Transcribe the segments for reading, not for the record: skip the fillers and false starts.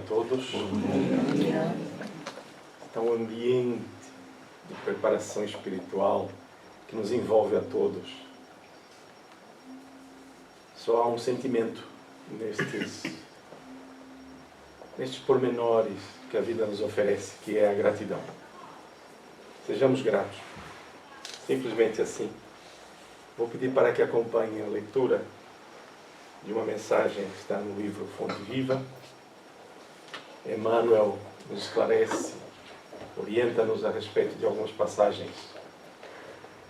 todos. Está um ambiente de preparação espiritual que nos envolve a todos. Só há um sentimento nestes pormenores que a vida nos oferece, que é a gratidão. Sejamos gratos. Simplesmente assim. Vou pedir para que acompanhem a leitura de uma mensagem que está no livro Fonte Viva. Emmanuel nos esclarece, orienta-nos a respeito de algumas passagens,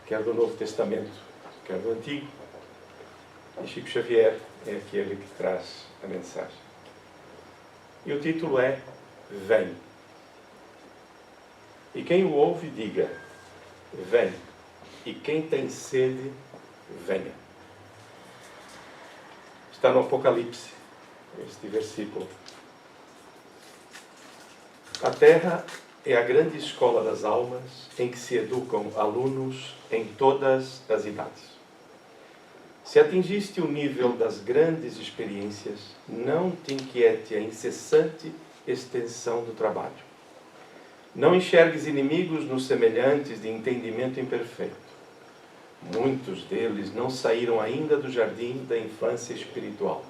quer do Novo Testamento, quer do Antigo. E Chico Xavier é aquele que traz a mensagem. E o título é Vem. E quem o ouve, diga, vem. E quem tem sede, venha. Está no Apocalipse, este versículo. A Terra é a grande escola das almas em que se educam alunos em todas as idades. Se atingiste o nível das grandes experiências, não te inquiete a incessante extensão do trabalho. Não enxergues inimigos nos semelhantes de entendimento imperfeito. Muitos deles não saíram ainda do jardim da infância espiritual.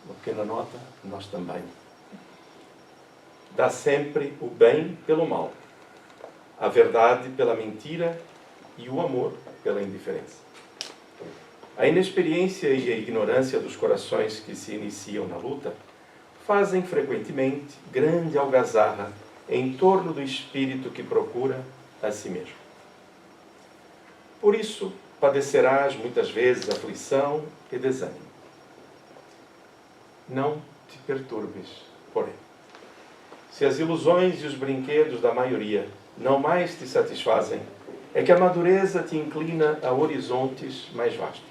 Uma pequena nota, nós também. Dá sempre o bem pelo mal, a verdade pela mentira e o amor pela indiferença. A inexperiência e a ignorância dos corações que se iniciam na luta fazem frequentemente grande algazarra em torno do espírito que procura a si mesmo. Por isso, padecerás muitas vezes aflição e desânimo. Não te perturbes, porém. Se as ilusões e os brinquedos da maioria não mais te satisfazem, é que a madureza te inclina a horizontes mais vastos.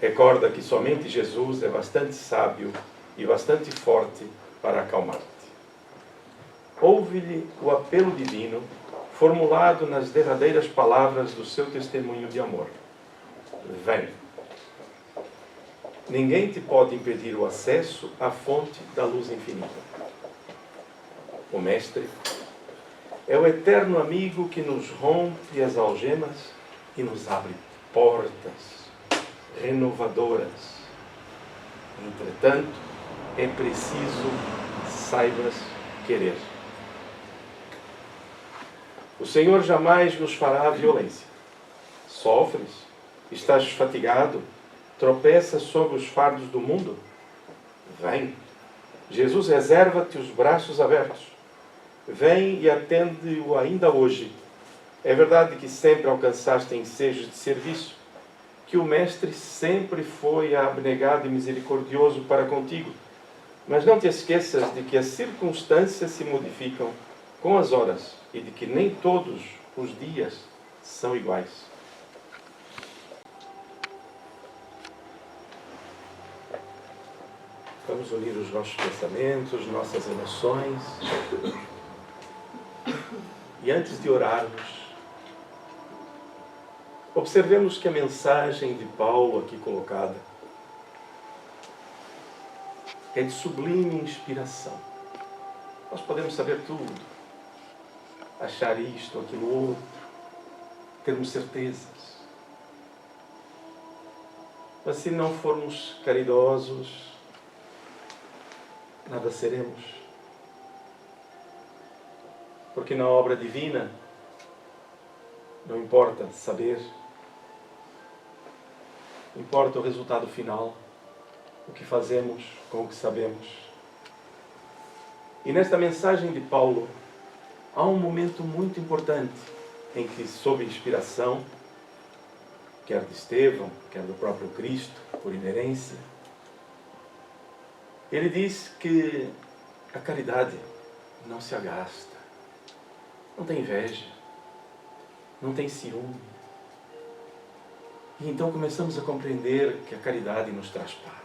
Recorda que somente Jesus é bastante sábio e bastante forte para acalmar-te. Ouve-lhe o apelo divino formulado nas derradeiras palavras do seu testemunho de amor. Vem. Ninguém te pode impedir o acesso à fonte da luz infinita. O Mestre é o eterno amigo que nos rompe as algemas e nos abre portas renovadoras. Entretanto, é preciso saibas querer. O Senhor jamais nos fará violência. Sofres? Estás fatigado? Tropeças sob os fardos do mundo? Vem. Jesus reserva-te os braços abertos. Vem e atende-o ainda hoje. É verdade que sempre alcançaste ensejos de serviço, que o Mestre sempre foi abnegado e misericordioso para contigo. Mas não te esqueças de que as circunstâncias se modificam com as horas e de que nem todos os dias são iguais. Vamos unir os nossos pensamentos, nossas emoções. E antes de orarmos, observemos que a mensagem de Paulo aqui colocada é de sublime inspiração. Nós podemos saber tudo, achar isto, aquilo outro, termos certezas. Mas se não formos caridosos, nada seremos. Porque na obra divina não importa saber, importa o resultado final, o que fazemos com o que sabemos. E nesta mensagem de Paulo, há um momento muito importante em que, sob inspiração, quer de Estevão, quer do próprio Cristo, por inerência, ele diz que a caridade não se agasta, não tem inveja, não tem ciúme. E então começamos a compreender que a caridade nos traz paz.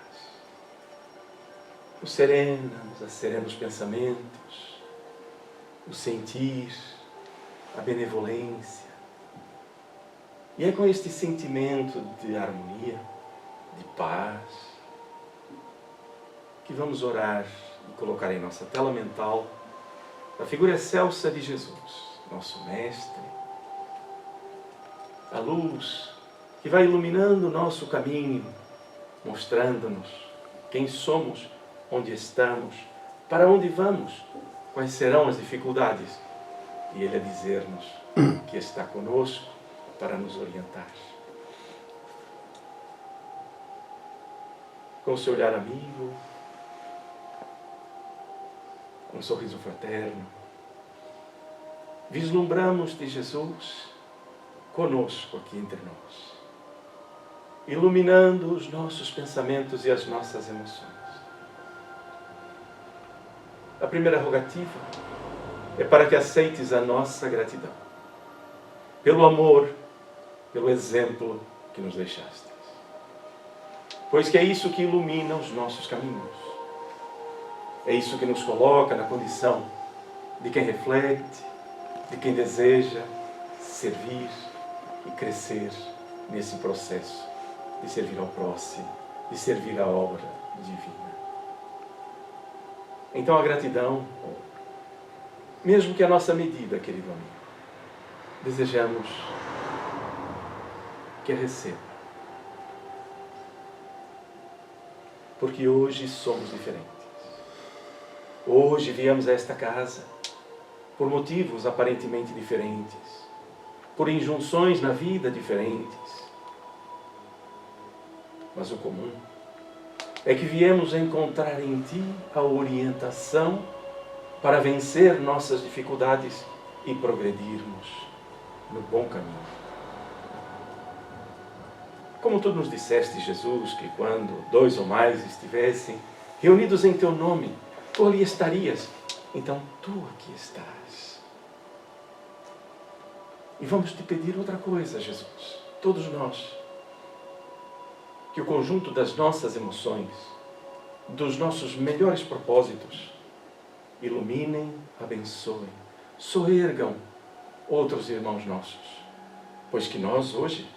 O serena os pensamentos, o sentir, a benevolência. E é com este sentimento de harmonia, de paz, que vamos orar e colocar em nossa tela mental a figura excelsa de Jesus, nosso Mestre, a luz que vai iluminando o nosso caminho, mostrando-nos quem somos, onde estamos, para onde vamos, quais serão as dificuldades. E Ele a dizer-nos que está conosco para nos orientar. Com o seu olhar amigo, um sorriso fraterno, vislumbramos de Jesus conosco aqui entre nós, iluminando os nossos pensamentos e as nossas emoções. A primeira rogativa é para que aceites a nossa gratidão, pelo amor, pelo exemplo que nos deixaste. Pois que é isso que ilumina os nossos caminhos. É isso que nos coloca na condição de quem reflete, de quem deseja servir e crescer nesse processo de servir ao próximo, de servir à obra divina. Então a gratidão, mesmo que a nossa medida, querido amigo, desejamos que a receba. Porque hoje somos diferentes. Hoje viemos a esta casa por motivos aparentemente diferentes, por injunções na vida diferentes. Mas o comum é que viemos encontrar em Ti a orientação para vencer nossas dificuldades e progredirmos no bom caminho. Como Tu nos disseste, Jesus, que quando 2 ou mais estivessem reunidos em Teu nome, Tu ali estarias. Então Tu aqui estás. E vamos Te pedir outra coisa, Jesus, todos nós, que o conjunto das nossas emoções, dos nossos melhores propósitos, iluminem, abençoem, soergam outros irmãos nossos, pois que nós hoje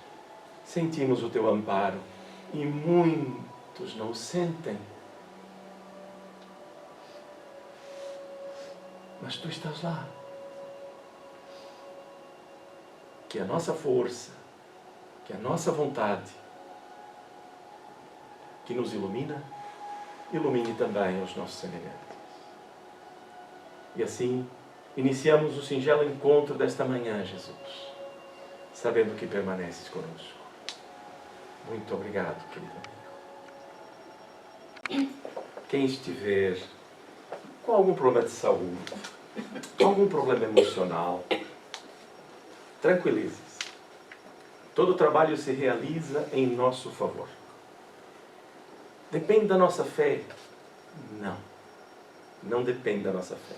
sentimos o Teu amparo e muitos não o sentem. Mas Tu estás lá. Que a nossa força, que a nossa vontade, que nos ilumina, ilumine também os nossos semelhantes. E assim, iniciamos o singelo encontro desta manhã, Jesus, sabendo que permaneces conosco. Muito obrigado, querido amigo. Quem estiver com algum problema de saúde, algum problema emocional, tranquilize-se. Todo o trabalho se realiza em nosso favor. Depende da nossa fé? Não. Não depende da nossa fé.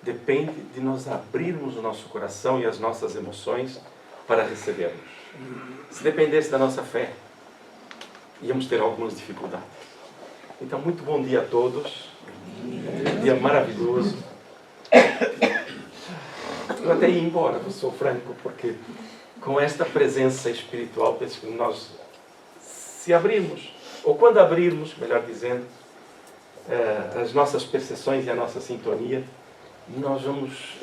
Depende de nós abrirmos o nosso coração e as nossas emoções para recebermos. Se dependesse da nossa fé, íamos ter algumas dificuldades. Então, muito bom dia a todos. Um dia maravilhoso. Eu até ia embora, eu sou franco, porque com esta presença espiritual, penso que nós, se abrirmos, ou quando abrirmos, melhor dizendo, as nossas percepções e a nossa sintonia, nós vamos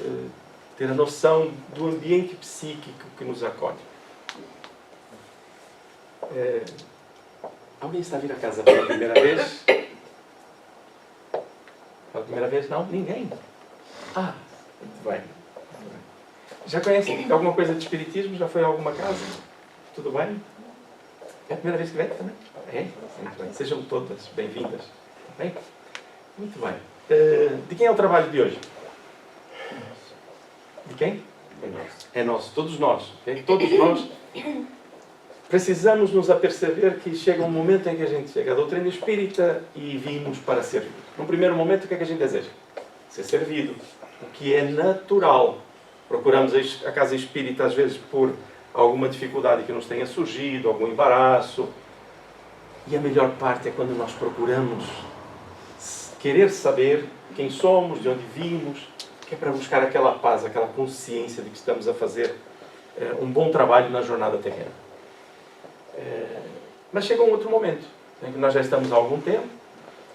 ter a noção do ambiente psíquico que nos acolhe. Alguém está a vir a casa pela primeira vez? Pela primeira vez? Não? Ninguém? Ah, muito bem. Já conhece alguma coisa de espiritismo? Já foi a alguma casa? Tudo bem? É a primeira vez que vem também? É? Muito bem. Sejam todas bem-vindas. Bem? Muito bem. De quem é o trabalho de hoje? De quem? É nosso. É nosso. Todos nós. Okay? Todos nós precisamos nos aperceber que chega um momento em que a gente chega à doutrina espírita e vimos para servir. No primeiro momento, o que é que a gente deseja? Ser servido. O que é natural. Procuramos a casa espírita, às vezes, por alguma dificuldade que nos tenha surgido, algum embaraço. E a melhor parte é quando nós procuramos querer saber quem somos, de onde vimos, que é para buscar aquela paz, aquela consciência de que estamos a fazer um bom trabalho na jornada terrena. Mas chega um outro momento, em que nós já estamos há algum tempo,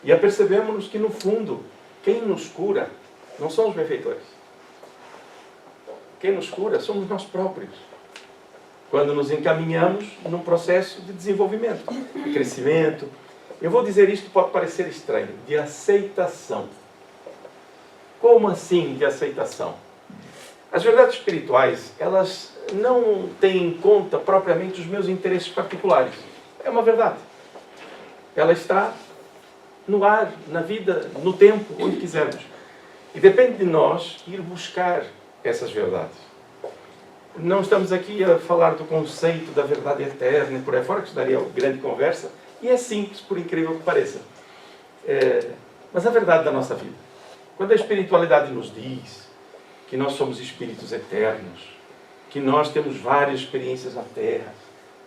E apercebemos-nos que, no fundo, quem nos cura não são os benfeitores. Quem nos cura somos nós próprios. Quando nos encaminhamos num processo de desenvolvimento, de crescimento. Eu vou dizer isto, pode parecer estranho, de aceitação. Como assim de aceitação? As verdades espirituais, elas não têm em conta propriamente os meus interesses particulares. É uma verdade. Ela está no ar, na vida, no tempo, onde quisermos. E depende de nós ir buscar essas verdades. Não estamos aqui a falar do conceito da verdade eterna e por aí fora, que isso daria uma grande conversa, e é simples, por incrível que pareça. Mas a verdade da nossa vida. Quando a espiritualidade nos diz que nós somos espíritos eternos, que nós temos várias experiências na Terra,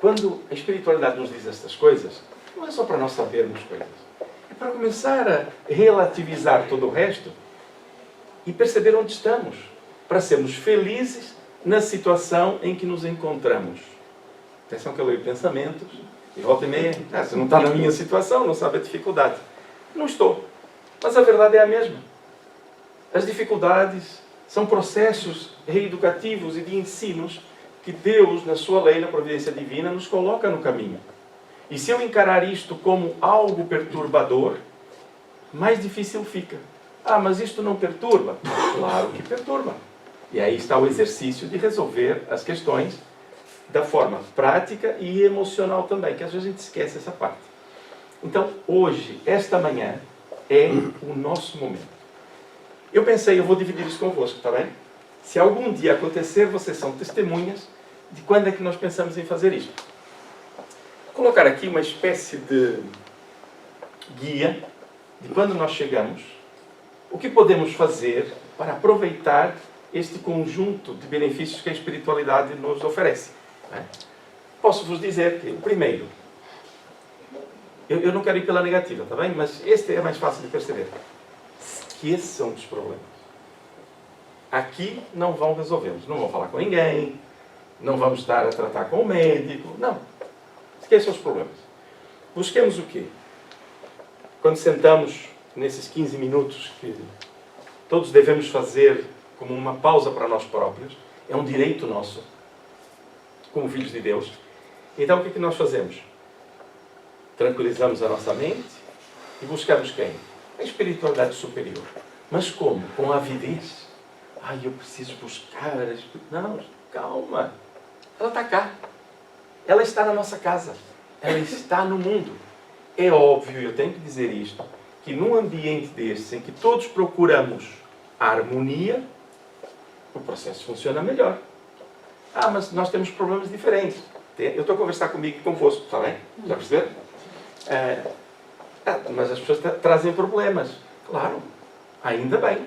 quando a espiritualidade nos diz estas coisas, não é só para nós sabermos coisas. É para começar a relativizar todo o resto e perceber onde estamos, para sermos felizes na situação em que nos encontramos. Atenção que eu leio pensamentos e volta e meia, você não está na minha situação, não sabe a dificuldade. Não estou. Mas a verdade é a mesma. As dificuldades são processos reeducativos e de ensinos que Deus, na sua lei, na providência divina, nos coloca no caminho. E se eu encarar isto como algo perturbador, mais difícil fica. Ah, mas isto não perturba? Claro que perturba. E aí está o exercício de resolver as questões da forma prática e emocional também, que às vezes a gente esquece essa parte. Então, hoje, esta manhã, é o nosso momento. Eu pensei, eu vou dividir isso convosco, está bem? Se algum dia acontecer, vocês são testemunhas de quando é que nós pensamos em fazer isto. Vou colocar aqui uma espécie de guia de quando nós chegamos, o que podemos fazer para aproveitar este conjunto de benefícios que a espiritualidade nos oferece. Posso vos dizer que, o primeiro, eu não quero ir pela negativa, está bem? Mas este é mais fácil de perceber. Esqueçam dos problemas. Aqui não vão resolvê-los. Não vão falar com ninguém, não vamos estar a tratar com o médico, não. Esqueçam os problemas. Busquemos o quê? Quando sentamos nesses 15 minutos que todos devemos fazer como uma pausa para nós próprios, é um direito nosso, como filhos de Deus. Então o que é que nós fazemos? Tranquilizamos a nossa mente e buscamos quem? A espiritualidade superior. Mas como? Com avidez. Ai, eu preciso buscar a espiritualidade. Não, calma. Ela está cá. Ela está na nossa casa. Ela está no mundo. É óbvio, eu tenho que dizer isto, que num ambiente desse, em que todos procuramos a harmonia, o processo funciona melhor. Ah, mas nós temos problemas diferentes. Eu estou a conversar comigo e convosco, está bem? Já perceberam? Mas as pessoas trazem problemas. Claro, ainda bem.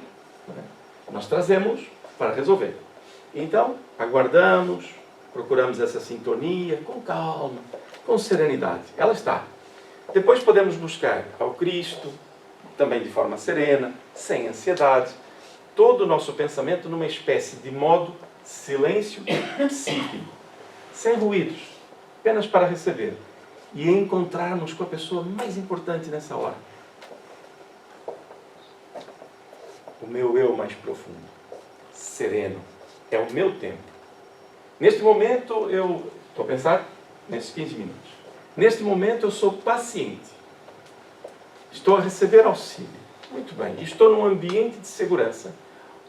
Nós trazemos para resolver. Então, aguardamos, procuramos essa sintonia com calma, com serenidade. Ela está. Depois podemos buscar ao Cristo, também de forma serena, sem ansiedade, todo o nosso pensamento numa espécie de modo silêncio psíquico, sem ruídos, apenas para receber e encontrarmos com a pessoa mais importante nessa hora. O meu eu mais profundo, sereno, é o meu tempo. Neste momento, eu estou a pensar, nesses 15 minutos, neste momento eu sou paciente, estou a receber auxílio, muito bem, estou num ambiente de segurança.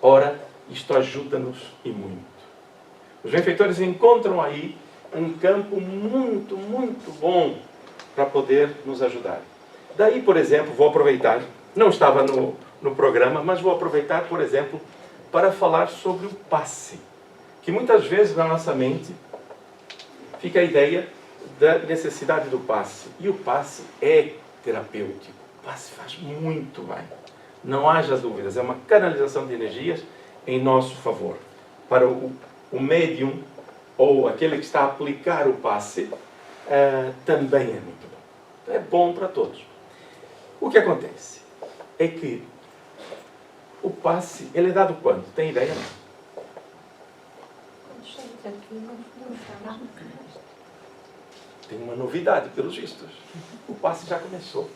Ora, isto ajuda-nos e muito. Os benfeitores encontram aí um campo muito, muito bom para poder nos ajudar. Daí, por exemplo, vou aproveitar, não estava no programa, mas vou aproveitar, por exemplo, para falar sobre o passe. Que muitas vezes na nossa mente fica a ideia da necessidade do passe. E o passe é terapêutico. O passe faz muito bem. Não haja dúvidas, é uma canalização de energias em nosso favor. Para o médium, ou aquele que está a aplicar o passe, também é muito bom. É bom para todos. O que acontece é que o passe, ele é dado quando? Tem ideia? tem uma novidade, pelos vistos. O passe já começou.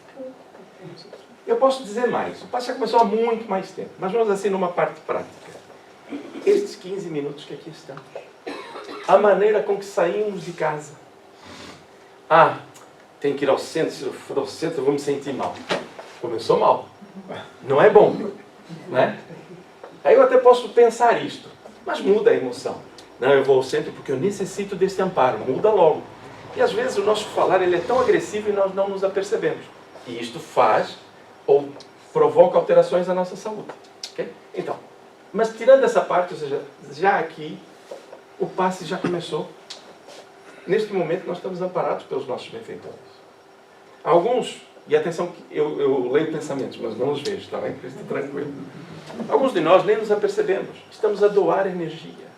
Eu posso dizer mais. O passe já começou há muito mais tempo. Mas vamos assim numa parte prática. Estes 15 minutos que aqui estamos. A maneira com que saímos de casa. Tenho que ir ao centro. Se eu for ao centro, eu vou me sentir mal. Começou mal. Não é bom. Não é? Aí eu até posso pensar isto. Mas muda a emoção. Não, eu vou ao centro porque eu necessito desse amparo. Muda logo. E às vezes o nosso falar ele é tão agressivo e nós não nos apercebemos. E isto faz ou provoca alterações na nossa saúde. Okay? Então, mas tirando essa parte, ou seja, já aqui, o passe já começou. Neste momento nós estamos amparados pelos nossos benfeitores. Alguns, e atenção que eu leio pensamentos, mas não os vejo, está bem? Estou tranquilo. Alguns de nós nem nos apercebemos. Estamos a doar energia.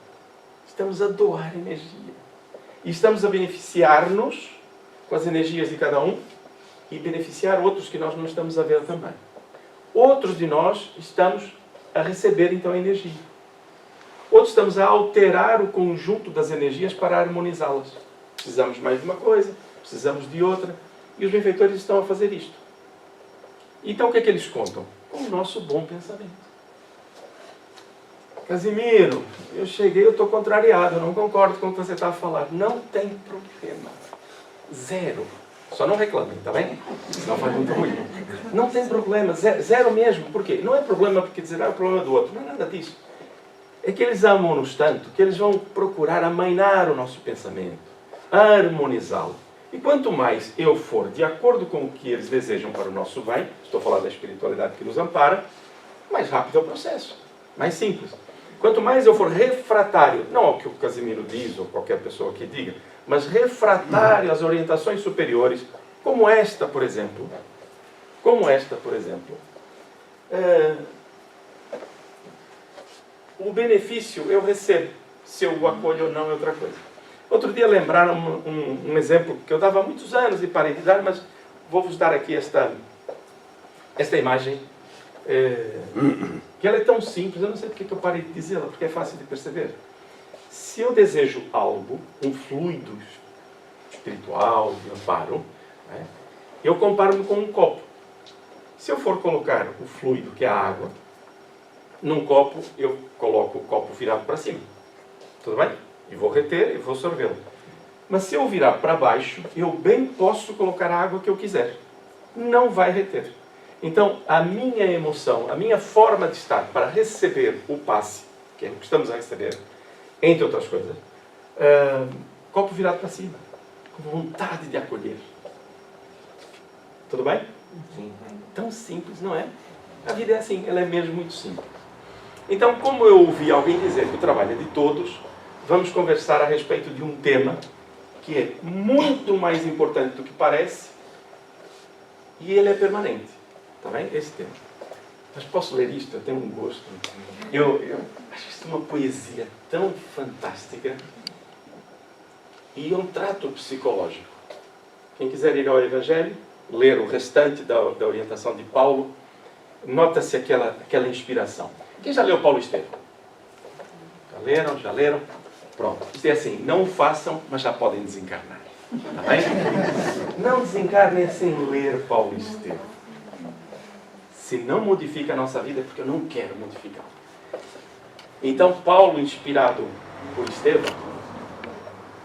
Estamos a doar energia. E estamos a beneficiar-nos com as energias de cada um e beneficiar outros que nós não estamos a ver também. Outros de nós estamos a receber, então, a energia. Outros estamos a alterar o conjunto das energias para harmonizá-las. Precisamos mais de uma coisa, precisamos de outra. E os benfeitores estão a fazer isto. Então, o que é que eles contam? Com o nosso bom pensamento. Casimiro, eu cheguei, eu estou contrariado, eu não concordo com o que você está a falar. Não tem problema. Zero. Só não reclamem, está bem? Senão faz muito ruim. Não tem problema. Zero mesmo. Por quê? Não é problema porque dizer, é o problema do outro. Não é nada disso. É que eles amam-nos tanto que eles vão procurar amainar o nosso pensamento, harmonizá-lo. E quanto mais eu for de acordo com o que eles desejam para o nosso bem, estou a falar da espiritualidade que nos ampara, mais rápido é o processo. Mais simples. Quanto mais eu for refratário, não ao que o Casimiro diz, ou qualquer pessoa que diga, mas refratário às orientações superiores, como esta, por exemplo. O benefício eu recebo. Se eu o acolho ou não é outra coisa. Outro dia lembraram um exemplo que eu dava há muitos anos e parei de dar, mas vou-vos dar aqui esta imagem. Que ela é tão simples, eu não sei porque que eu parei de dizê-la, porque é fácil de perceber. Se eu desejo algo, um fluido espiritual, de amparo, né, eu comparo-me com um copo. Se eu for colocar o fluido, que é a água, num copo, eu coloco o copo virado para cima. Tudo bem? E vou reter e vou sorvê-lo. Mas se eu virar para baixo, eu bem posso colocar a água que eu quiser. Não vai reter. Então, a minha emoção, a minha forma de estar para receber o passe, que é o que estamos a receber, entre outras coisas, copo virado para cima, com vontade de acolher. Tudo bem? Sim. Tão simples, não é? A vida é assim, ela é mesmo muito simples. Então, como eu ouvi alguém dizer que o trabalho é de todos, vamos conversar a respeito de um tema que é muito mais importante do que parece e ele é permanente. Está bem? Esse tema. Mas posso ler isto? Eu tenho um gosto. Eu acho isto uma poesia tão fantástica e um trato psicológico. Quem quiser ir ao Evangelho, ler o restante da orientação de Paulo, nota-se aquela inspiração. Quem já leu Paulo Estevão? Já leram? Pronto. Isto é assim, não o façam, mas já podem desencarnar. Está bem? Não desencarnem sem ler Paulo Estevão. Se não modifica a nossa vida, é porque eu não quero modificá-la. Então, Paulo, inspirado por Estevão,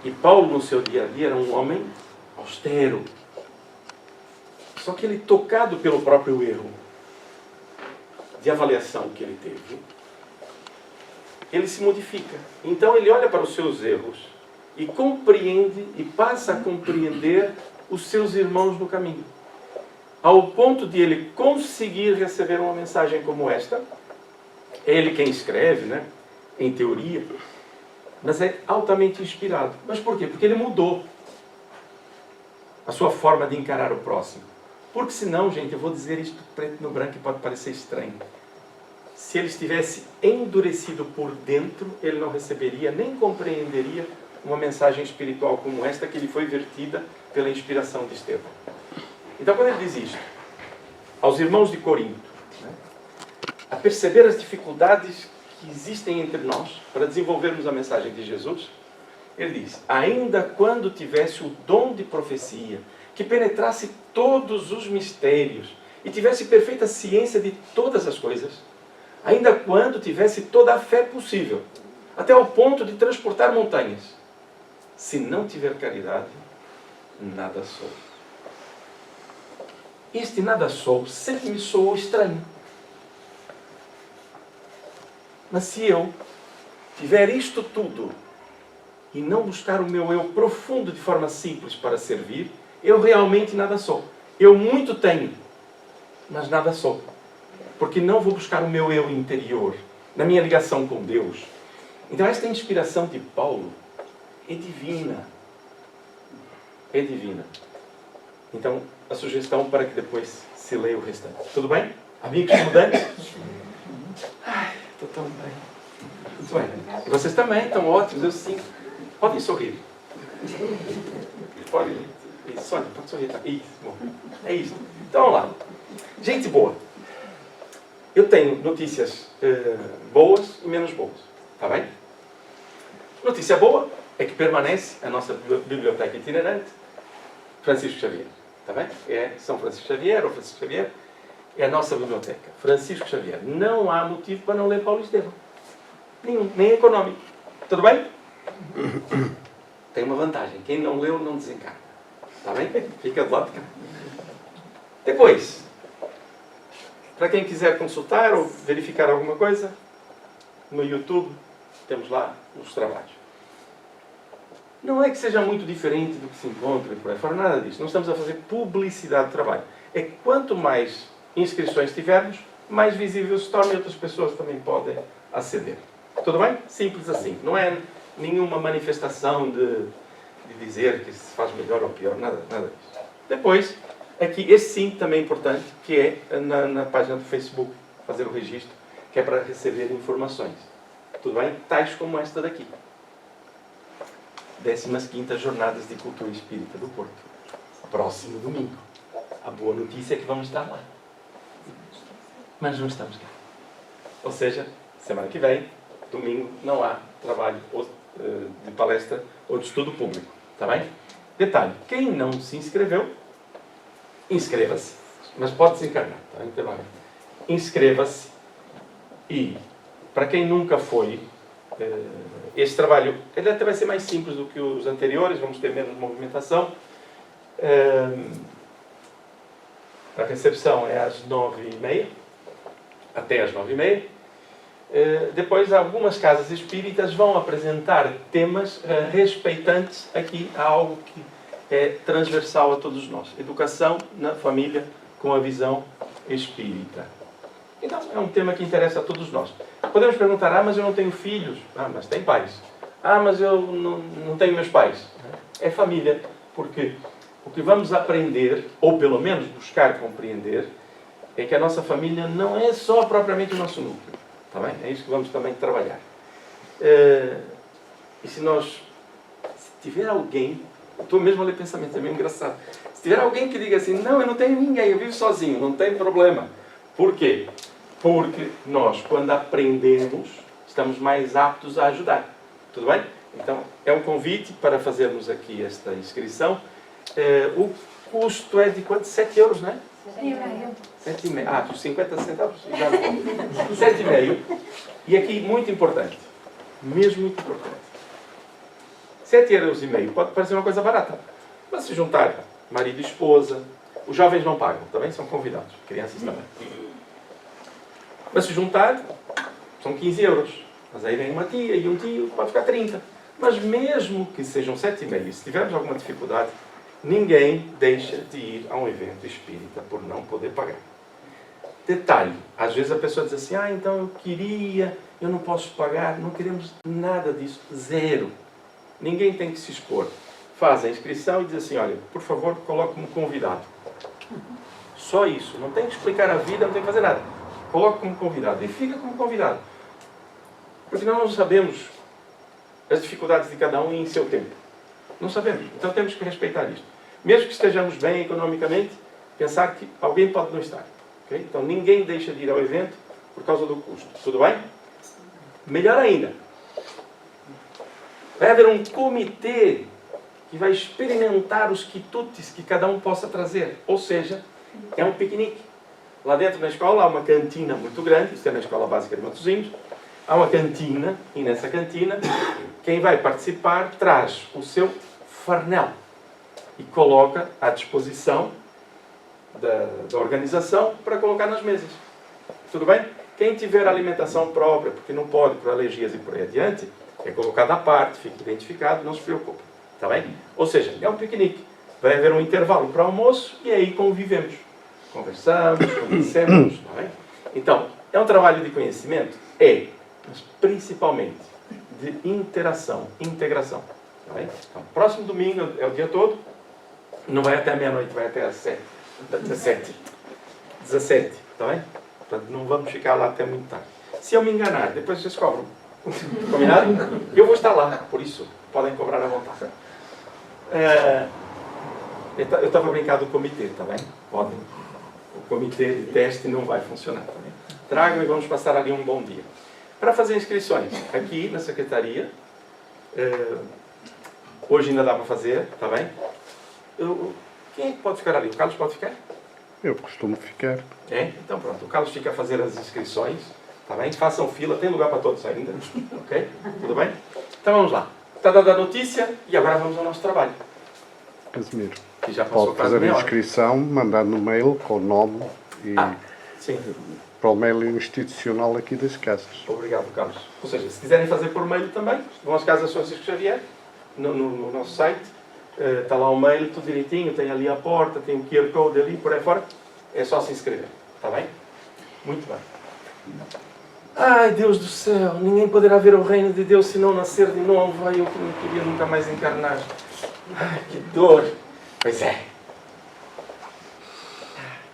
e Paulo, no seu dia a dia, era um homem austero. Só que ele, tocado pelo próprio erro de avaliação que ele teve, ele se modifica. Então, ele olha para os seus erros e compreende e passa a compreender os seus irmãos no caminho. Ao ponto de ele conseguir receber uma mensagem como esta. É ele quem escreve, né? Em teoria. Mas é altamente inspirado. Mas por quê? Porque ele mudou a sua forma de encarar o próximo. Porque senão, gente, eu vou dizer isto preto no branco e pode parecer estranho. Se ele estivesse endurecido por dentro, ele não receberia nem compreenderia uma mensagem espiritual como esta que lhe foi vertida pela inspiração de Estevão. Então, quando ele diz isto aos irmãos de Corinto, né, a perceber as dificuldades que existem entre nós para desenvolvermos a mensagem de Jesus, Ele diz, ainda quando tivesse o dom de profecia, que penetrasse todos os mistérios e tivesse perfeita ciência de todas as coisas, ainda quando tivesse toda a fé possível, até ao ponto de transportar montanhas, se não tiver caridade, nada sou. Este nada sou sempre me soou estranho. Mas se eu tiver isto tudo e não buscar o meu eu profundo de forma simples para servir, eu realmente nada sou. Eu muito tenho, mas nada sou. Porque não vou buscar o meu eu interior, na minha ligação com Deus. Então esta inspiração de Paulo é divina. É divina. Então, a sugestão para que depois se leia o restante. Tudo bem? Amigos estudantes? Ai, estou tão bem. Muito bem. E vocês também estão ótimos, eu sim. Podem sorrir. Pode. Isso, olha, pode sorrir. Tá? Isso, bom. É isso. Então, vamos lá. Gente boa. Eu tenho notícias boas e menos boas. Está bem? Notícia boa é que permanece a nossa biblioteca itinerante Francisco Xavier. Está bem? É São Francisco Xavier ou Francisco Xavier. É a nossa biblioteca. Francisco Xavier. Não há motivo para não ler Paulo Estevão. Nenhum. Nem económico. Tudo bem? Tem uma vantagem. Quem não leu, não desencarna. Está bem? Fica do lado de cá. Depois, para quem quiser consultar ou verificar alguma coisa, no YouTube, temos lá os trabalhos. Não é que seja muito diferente do que se encontra por aí fora, nada disso. Não estamos a fazer publicidade de trabalho. É que quanto mais inscrições tivermos, mais visível se torna e outras pessoas também podem aceder. Tudo bem? Simples assim. Não é nenhuma manifestação de dizer que se faz melhor ou pior, nada disso. Depois, aqui, esse sim também é importante, que é na página do Facebook, fazer o registro, que é para receber informações. Tudo bem? Tais como esta daqui. 15ª Jornadas de Cultura Espírita do Porto. Próximo domingo. A boa notícia é que vamos estar lá. Mas não estamos cá. Ou seja, semana que vem, domingo, não há trabalho de palestra ou de estudo público. Está bem? Detalhe, quem não se inscreveu, inscreva-se. Mas pode desencarnar. Tá bem? Inscreva-se. E, para quem nunca foi, esse trabalho, ele até vai ser mais simples do que os anteriores, vamos ter menos movimentação. A recepção é às 9h30, até às 9h30. Depois, algumas casas espíritas vão apresentar temas respeitantes aqui a algo que é transversal a todos nós. Educação na família com a visão espírita. Então, é um tema que interessa a todos nós. Podemos perguntar, mas eu não tenho filhos. Mas tem pais. Mas eu não tenho meus pais. É família, porque o que vamos aprender, ou pelo menos buscar compreender, é que a nossa família não é só propriamente o nosso núcleo. Está bem? É isso que vamos também trabalhar. E se tiver alguém, estou mesmo a ler pensamento, é meio engraçado. Se tiver alguém que diga assim, não, eu não tenho ninguém, eu vivo sozinho, não tem problema. Por quê? Porque nós, quando aprendemos, estamos mais aptos a ajudar. Tudo bem? Então, é um convite para fazermos aqui esta inscrição. O custo é de quanto? 7 euros, não é? 7,5. Dos 50 centavos? Já não. 7,5. E aqui, muito importante. Mesmo muito importante. 7,5 euros. Pode parecer uma coisa barata. Mas se juntar marido e esposa, os jovens não pagam, também são convidados. Crianças também. Mas se juntar, são 15 euros. Mas aí vem uma tia e um tio, pode ficar 30. Mas mesmo que sejam 7,5, se tivermos alguma dificuldade, ninguém deixa de ir a um evento espírita por não poder pagar. Detalhe, às vezes a pessoa diz assim, então eu queria, eu não posso pagar. Não queremos nada disso. Zero. Ninguém tem que se expor. Faz a inscrição e diz assim, olha, por favor, coloque como convidado. Só isso. Não tem que explicar a vida, não tem que fazer nada. Coloque como convidado. E fica como convidado. Porque nós não sabemos as dificuldades de cada um em seu tempo. Não sabemos. Então temos que respeitar isto. Mesmo que estejamos bem economicamente, pensar que alguém pode não estar. Okay? Então ninguém deixa de ir ao evento por causa do custo. Tudo bem? Melhor ainda. Vai haver um comitê que vai experimentar os quitutes que cada um possa trazer. Ou seja, é um piquenique. Lá dentro na escola há uma cantina muito grande, isto é na Escola Básica de Matosinhos, há uma cantina, e nessa cantina, quem vai participar traz o seu farnel e coloca à disposição da organização para colocar nas mesas. Tudo bem? Quem tiver alimentação própria, porque não pode por alergias e por aí adiante, é colocado à parte, fica identificado, não se preocupe. Está bem? Ou seja, é um piquenique. Vai haver um intervalo para almoço e aí convivemos. Conversamos, conhecemos. Está bem? Então, é um trabalho de conhecimento? É. Mas principalmente de interação, integração. Está bem? Então, próximo domingo é o dia todo. Não vai até meia-noite, vai até às 7. 17. Está bem? Portanto, não vamos ficar lá até muito tarde. Se eu me enganar, depois vocês cobram. Combinado? Eu vou estar lá, por isso podem cobrar à vontade. Eu estava a brincar do comitê, está bem? Podem. O comitê de teste não vai funcionar, tá bem? Tragam e vamos passar ali um bom dia. Para fazer inscrições, aqui na secretaria, hoje ainda dá para fazer, está bem? Quem é que pode ficar ali? O Carlos pode ficar? Eu costumo ficar. É? Então pronto, o Carlos fica a fazer as inscrições, está bem? Façam fila, tem lugar para todos ainda, ok? Tudo bem? Então vamos lá. Está dada a notícia e agora vamos ao nosso trabalho. Casimiro, Que já passou pode fazer a meia hora. inscrição, mandar no mail com o nome e Sim. para o mail institucional aqui das casas. Obrigado, Carlos. Ou seja, se quiserem fazer por mail também, vão às casas Francisco Xavier, no nosso site, está lá o mail, tudo direitinho, tem ali a porta, tem o QR Code ali, por aí fora. É só se inscrever, está bem? Muito bem. Ai, Deus do céu, ninguém poderá ver o reino de Deus se não nascer de novo. Ai, eu que não queria nunca mais encarnar. Ai, que dor. Pois é.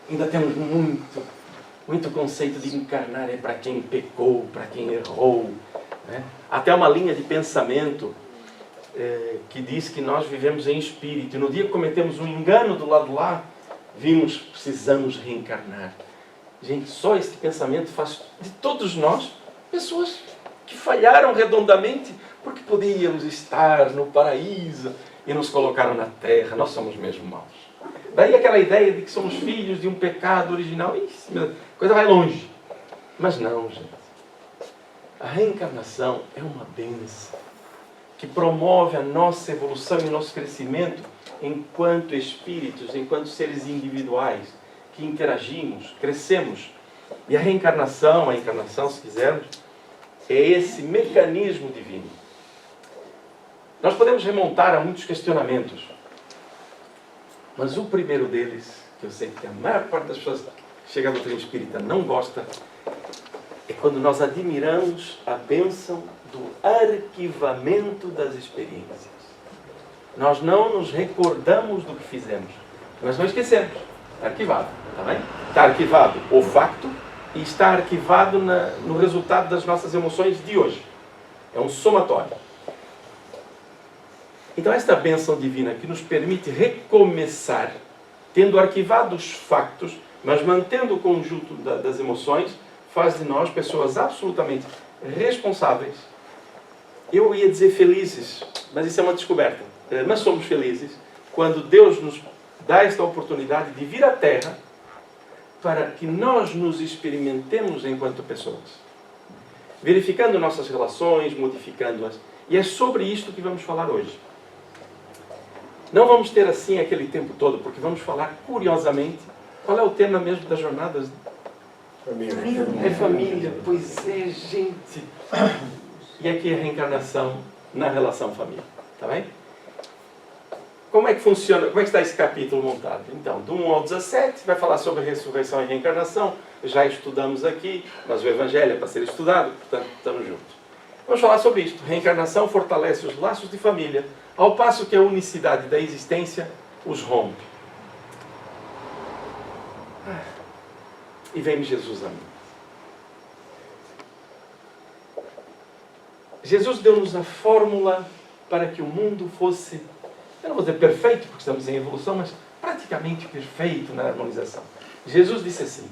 Ainda temos muito conceito de encarnar é para quem pecou, para quem errou. Né? Até uma linha de pensamento que diz que nós vivemos em espírito. E no dia que cometemos um engano do lado de lá, precisamos reencarnar. Gente, só este pensamento faz de todos nós pessoas que falharam redondamente porque podíamos estar no paraíso e nos colocaram na terra. Nós somos mesmo maus. Daí aquela ideia de que somos filhos de um pecado original. Isso, a coisa vai longe. Mas não, gente. A reencarnação é uma bênção que promove a nossa evolução e o nosso crescimento enquanto espíritos, enquanto seres individuais que interagimos, crescemos. E a encarnação, se quisermos, é esse mecanismo divino. Nós podemos remontar a muitos questionamentos, mas o primeiro deles, que eu sei que a maior parte das pessoas que chegam à doutrina espírita não gosta, é quando nós admiramos a bênção do arquivamento das experiências. Nós não nos recordamos do que fizemos, mas não esquecemos. Está arquivado, está bem? Está arquivado o facto e está arquivado no resultado das nossas emoções de hoje. É um somatório. Então esta bênção divina que nos permite recomeçar, tendo arquivado os factos, mas mantendo o conjunto das emoções, faz de nós pessoas absolutamente responsáveis. Eu ia dizer felizes, mas isso é uma descoberta. Mas somos felizes quando Deus nos dá esta oportunidade de vir à Terra para que nós nos experimentemos enquanto pessoas. Verificando nossas relações, modificando-as. E é sobre isto que vamos falar hoje. Não vamos ter assim aquele tempo todo, porque vamos falar curiosamente. Qual é o tema mesmo das jornadas? Família. É família. Pois é, gente. E aqui é a reencarnação na relação família. Está bem? Como é que funciona? Como é que está esse capítulo montado? Então, do 1 ao 17, vai falar sobre ressurreição e reencarnação. Já estudamos aqui, mas o Evangelho é para ser estudado, portanto, estamos juntos. Vamos falar sobre isto. Reencarnação fortalece os laços de família, ao passo que a unicidade da existência os rompe. E vem Jesus a mim. Jesus deu-nos a fórmula para que o mundo fosse, eu não vou dizer perfeito, porque estamos em evolução, mas praticamente perfeito na harmonização. Jesus disse assim: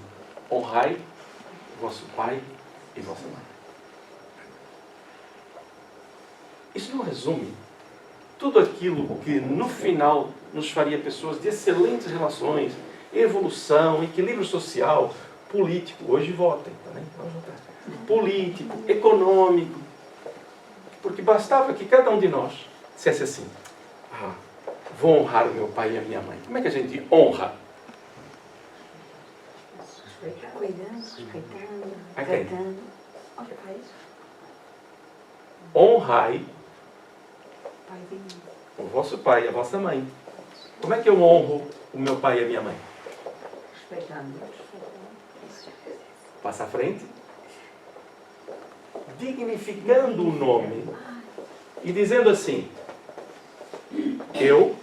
honrai vosso pai e vossa mãe. Isso não resume tudo aquilo que no final nos faria pessoas de excelentes relações, evolução, equilíbrio social, político. Hoje votem, tá, né? Vamos votar. Político, econômico. Porque bastava que cada um de nós dissesse assim: vou honrar o meu pai e a minha mãe. Como é que a gente honra? Respeitando, A quem? tratando aos pais. Honrai Pai de mim. o vosso pai e a vossa mãe. Como é que eu honro o meu pai e a minha mãe? Respeitando. Passa à frente. Dignificando o nome e dizendo assim: eu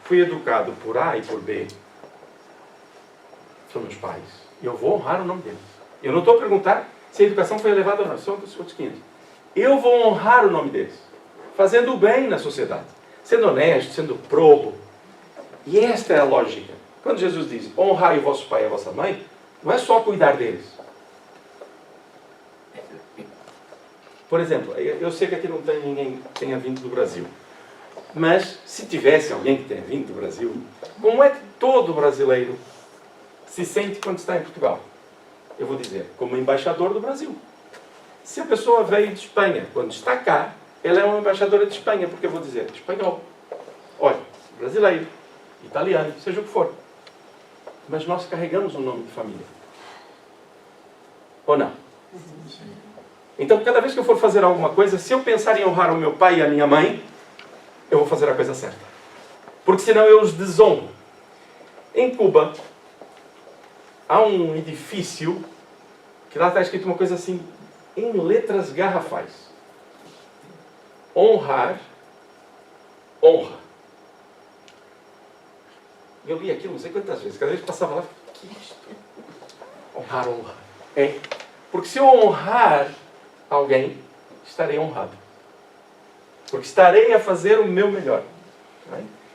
fui educado por A e por B, são meus pais, e eu vou honrar o nome deles. Eu não estou a perguntar se a educação foi elevada ou não, são outros 500. Eu vou honrar o nome deles, fazendo o bem na sociedade, sendo honesto, sendo probo. E esta é a lógica. Quando Jesus diz: honrai o vosso pai e a vossa mãe, não é só cuidar deles. Por exemplo, eu sei que aqui não tem ninguém que tenha vindo do Brasil. Mas, se tivesse alguém que tenha vindo do Brasil, como é que todo brasileiro se sente quando está em Portugal? Eu vou dizer, como embaixador do Brasil. Se a pessoa veio de Espanha, quando está cá, ela é uma embaixadora de Espanha, porque eu vou dizer, espanhol. Olha, brasileiro, italiano, seja o que for. Mas nós carregamos um nome de família. Ou não? Então, cada vez que eu for fazer alguma coisa, se eu pensar em honrar o meu pai e a minha mãe, eu vou fazer a coisa certa. Porque senão eu os desonro. Em Cuba, há um edifício que lá está escrito uma coisa assim, em letras garrafais: honrar, honra. Eu li aquilo não sei quantas vezes. Cada vez que passava lá, que é isto? Honrar, honra. É. Porque se eu honrar alguém, estarei honrado. Porque estarei a fazer o meu melhor.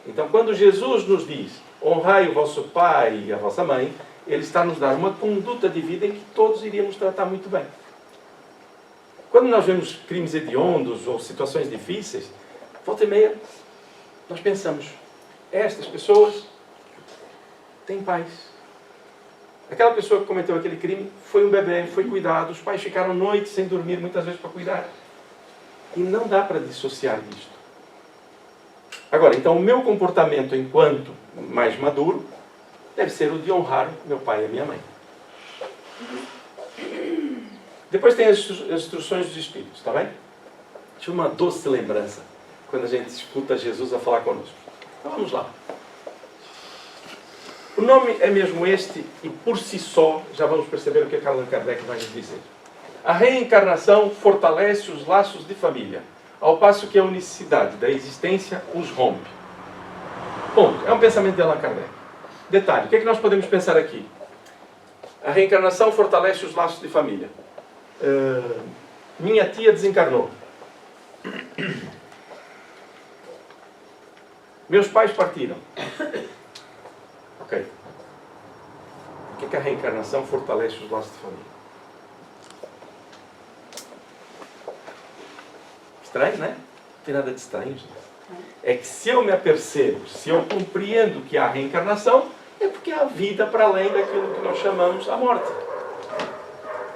Então, quando Jesus nos diz: honrai o vosso pai e a vossa mãe, Ele está a nos dar uma conduta de vida em que todos iríamos tratar muito bem. Quando nós vemos crimes hediondos ou situações difíceis, volta e meia, nós pensamos: estas pessoas têm pais. Aquela pessoa que cometeu aquele crime foi um bebê, foi cuidado, os pais ficaram noites sem dormir, muitas vezes para cuidar. E não dá para dissociar disto. Agora, então, o meu comportamento enquanto mais maduro deve ser o de honrar meu pai e a minha mãe. Depois tem as instruções dos Espíritos, está bem? Tinha uma doce lembrança quando a gente escuta Jesus a falar conosco. Então vamos lá. O nome é mesmo este, e por si só já vamos perceber o que Allan Kardec vai nos dizer. A reencarnação fortalece os laços de família, ao passo que a unicidade da existência os rompe. Ponto. É um pensamento de Allan Kardec. Detalhe, o que é que nós podemos pensar aqui? A reencarnação fortalece os laços de família. Minha tia desencarnou. Meus pais partiram. Ok. Por que a reencarnação fortalece os laços de família? Estranho, né? Não tem nada de estranho, gente. É que se eu me apercebo, se eu compreendo que há reencarnação, é porque há vida para além daquilo que nós chamamos a morte.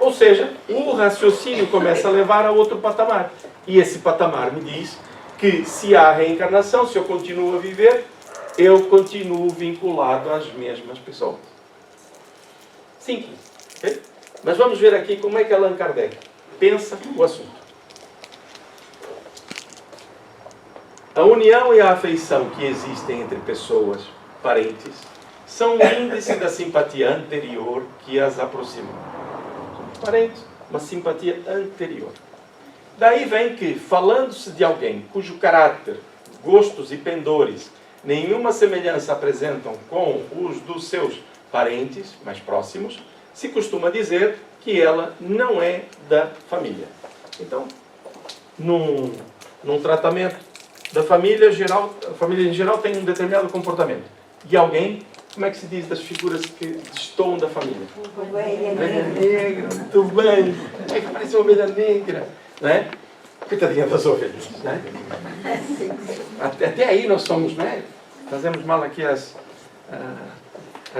Ou seja, o raciocínio começa a levar a outro patamar. E esse patamar me diz que se há reencarnação, se eu continuo a viver, eu continuo vinculado às mesmas pessoas. Simples. Okay? Mas vamos ver aqui como é que Allan Kardec pensa o assunto. A união e a afeição que existem entre pessoas, parentes, são um índice da simpatia anterior que as aproximam. Parentes, uma simpatia anterior. Daí vem que, falando-se de alguém cujo caráter, gostos e pendores nenhuma semelhança apresentam com os dos seus parentes mais próximos, se costuma dizer que ela não é da família. Então, num tratamento da família geral, a família em geral tem um determinado comportamento. E alguém, como é que se diz das figuras que destoam da família? Ovelha negra, muito bem. É que parece uma ovelha negra, né? Coitadinha das ovelhas, né? Até aí nós somos, né? Fazemos mal aqui as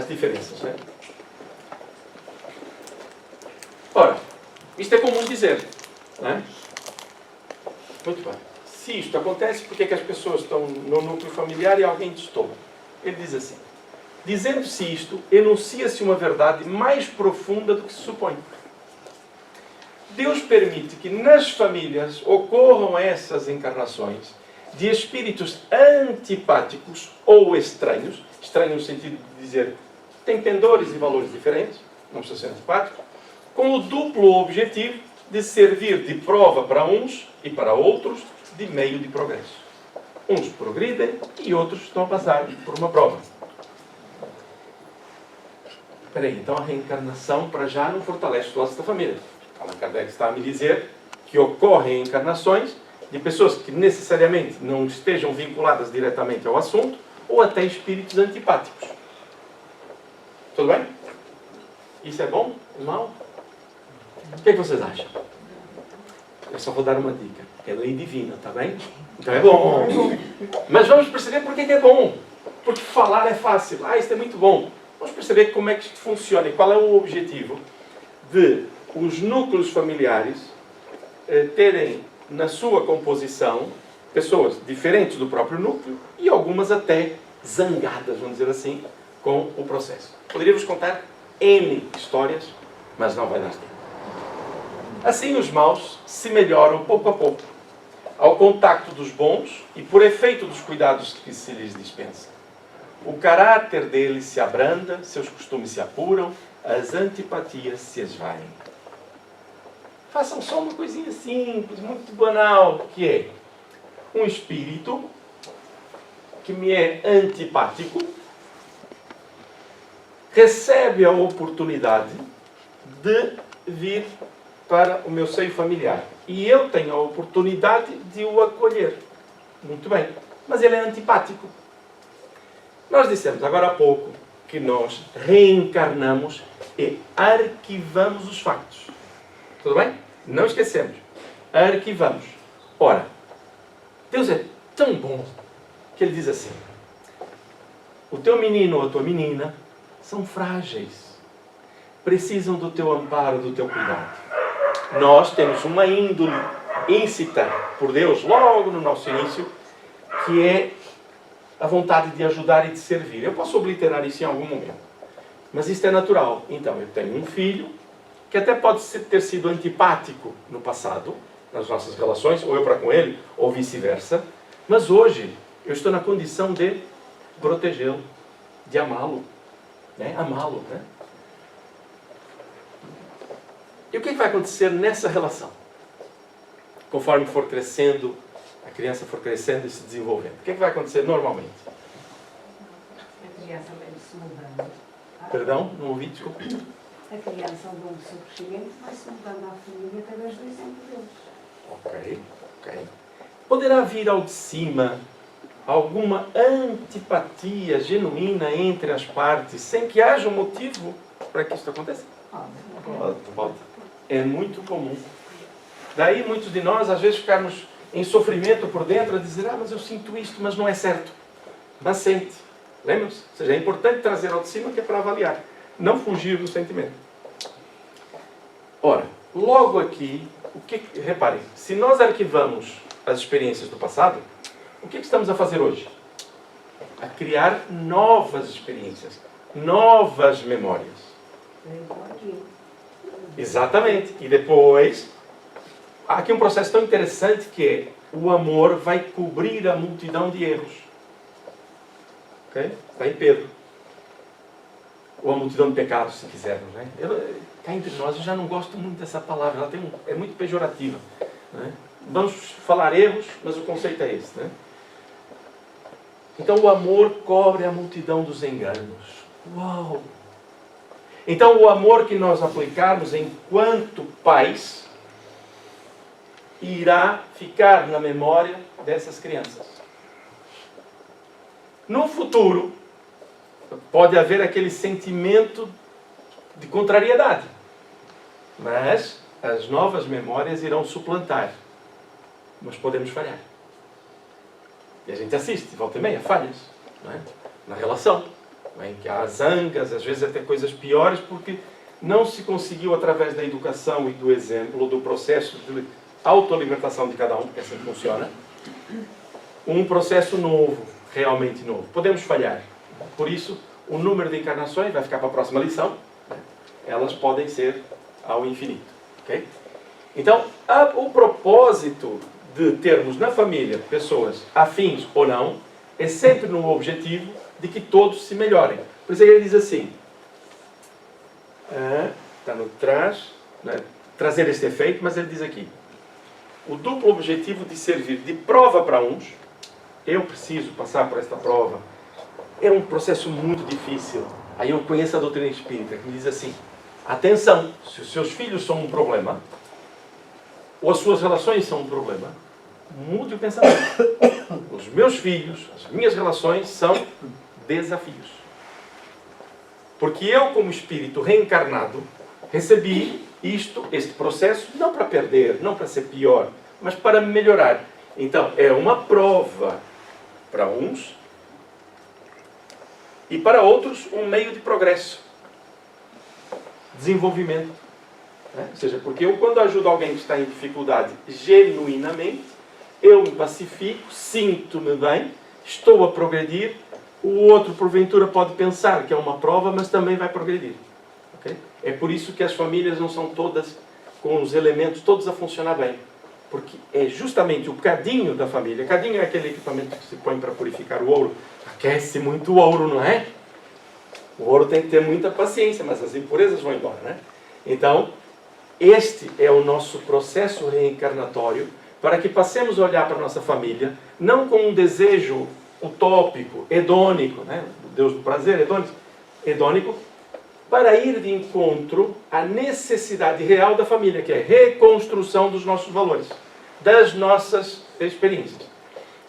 diferenças, né? Ora, isto é comum dizer, né? Muito bem. Se isto acontece, por que é que as pessoas estão no núcleo familiar e alguém destoa? Ele diz assim: dizendo-se isto, enuncia-se uma verdade mais profunda do que se supõe. Deus permite que nas famílias ocorram essas encarnações de espíritos antipáticos ou estranhos, estranho no sentido de dizer tem pendores e valores diferentes, não precisa ser antipático, com o duplo objetivo de servir de prova para uns e para outros de meio de progresso. Uns progridem e outros estão a passar por uma prova. Espera aí, então a reencarnação para já não fortalece os laços da família. Allan Kardec está a me dizer que ocorrem encarnações de pessoas que necessariamente não estejam vinculadas diretamente ao assunto ou até espíritos antipáticos. Tudo bem? Isso é bom? É mau? O que é que vocês acham? Eu só vou dar uma dica. É lei divina, está bem? Então é bom. Mas vamos perceber por que é bom. Porque falar é fácil. Isto é muito bom. Vamos perceber como é que isto funciona e qual é o objetivo de os núcleos familiares terem na sua composição pessoas diferentes do próprio núcleo e algumas até zangadas, vamos dizer assim, com o processo. Poderíamos contar N histórias, mas não vai dar tempo. Assim os maus se melhoram pouco a pouco, ao contacto dos bons e por efeito dos cuidados que se lhes dispensa. O caráter deles se abranda, seus costumes se apuram, as antipatias se esvaem. Façam só uma coisinha simples, muito banal, que é um espírito que me é antipático, recebe a oportunidade de vir para o meu seio familiar. E eu tenho a oportunidade de o acolher. Muito bem. Mas ele é antipático. Nós dissemos agora há pouco que nós reencarnamos e arquivamos os factos. Tudo bem? Não esquecemos. Arquivamos. Ora, Deus é tão bom que Ele diz assim: o teu menino ou a tua menina são frágeis. Precisam do teu amparo, do teu cuidado. Nós temos uma índole íncita por Deus logo no nosso início, que é a vontade de ajudar e de servir. Eu posso obliterar isso em algum momento, mas isto é natural. Então, eu tenho um filho que até pode ter sido antipático no passado, nas nossas relações, ou eu para com ele, ou vice-versa, mas hoje eu estou na condição de protegê-lo, de amá-lo, né? Amá-lo, né? E o que vai acontecer nessa relação? Conforme for crescendo, a criança for crescendo e se desenvolvendo. O que vai acontecer normalmente? A criança vai se mudando. Perdão? Não ouvi, desculpa. A criança, ao longo do seu crescimento, vai se mudando à família através do exemplo deles. Ok. Poderá vir ao de cima alguma antipatia genuína entre as partes, sem que haja um motivo para que isso aconteça? Pode. É muito comum. Daí muitos de nós, às vezes, ficarmos em sofrimento por dentro, a dizer, mas eu sinto isto, mas não é certo. Mas sente. Lembram-se? Ou seja, é importante trazer ao de cima, que é para avaliar. Não fugir do sentimento. Ora, logo aqui, reparem, se nós arquivamos as experiências do passado, o que estamos a fazer hoje? A criar novas experiências, novas memórias. Exatamente. E depois, há aqui um processo tão interessante que é o amor vai cobrir a multidão de erros. Ok? Está em Pedro. Ou a multidão de pecados, se quisermos. Né? Cá entre nós, eu já não gosto muito dessa palavra. Ela é muito pejorativa. Né? Vamos falar erros, mas o conceito é esse. Né? Então o amor cobre a multidão dos enganos. Uau! Então o amor que nós aplicarmos enquanto pais irá ficar na memória dessas crianças. No futuro, pode haver aquele sentimento de contrariedade, mas as novas memórias irão suplantar. mas podemos falhar. E a gente assiste, volta e meia, falhas, não é? Na relação. Não é? Que há zangas, às vezes até coisas piores, porque não se conseguiu, através da educação e do exemplo, do processo de autolibertação de cada um, porque assim funciona, um processo novo, realmente novo. Podemos falhar. Por isso, o número de encarnações vai ficar para a próxima lição. Elas podem ser ao infinito. Okay? Então, o propósito de termos na família pessoas afins ou não é sempre no objetivo de que todos se melhorem. Por isso é que ele diz assim, está no trás, né, trazer este efeito, mas ele diz aqui, o duplo objetivo de servir de prova para uns, eu preciso passar por esta prova, é um processo muito difícil. Aí eu conheço a doutrina espírita, que me diz assim, atenção, se os seus filhos são um problema, ou as suas relações são um problema, mude o pensamento. Os meus filhos, as minhas relações são desafios. Porque eu, como espírito reencarnado, recebi este processo, não para perder, não para ser pior, mas para melhorar. Então, é uma prova para uns e para outros um meio de progresso, desenvolvimento. Ou seja, porque eu, quando ajudo alguém que está em dificuldade genuinamente, eu me pacifico, sinto-me bem, estou a progredir, o outro, porventura, pode pensar que é uma prova, mas também vai progredir. Okay? É por isso que as famílias não são todas com os elementos todos a funcionar bem. Porque é justamente o cadinho da família. Cadinho é aquele equipamento que se põe para purificar o ouro. Aquece muito o ouro, não é? O ouro tem que ter muita paciência, mas as impurezas vão embora, né? Então, este é o nosso processo reencarnatório para que passemos a olhar para a nossa família, não com um desejo utópico, hedônico, né? Deus do prazer, hedônico, para ir de encontro à necessidade real da família, que é a reconstrução dos nossos valores, das nossas experiências.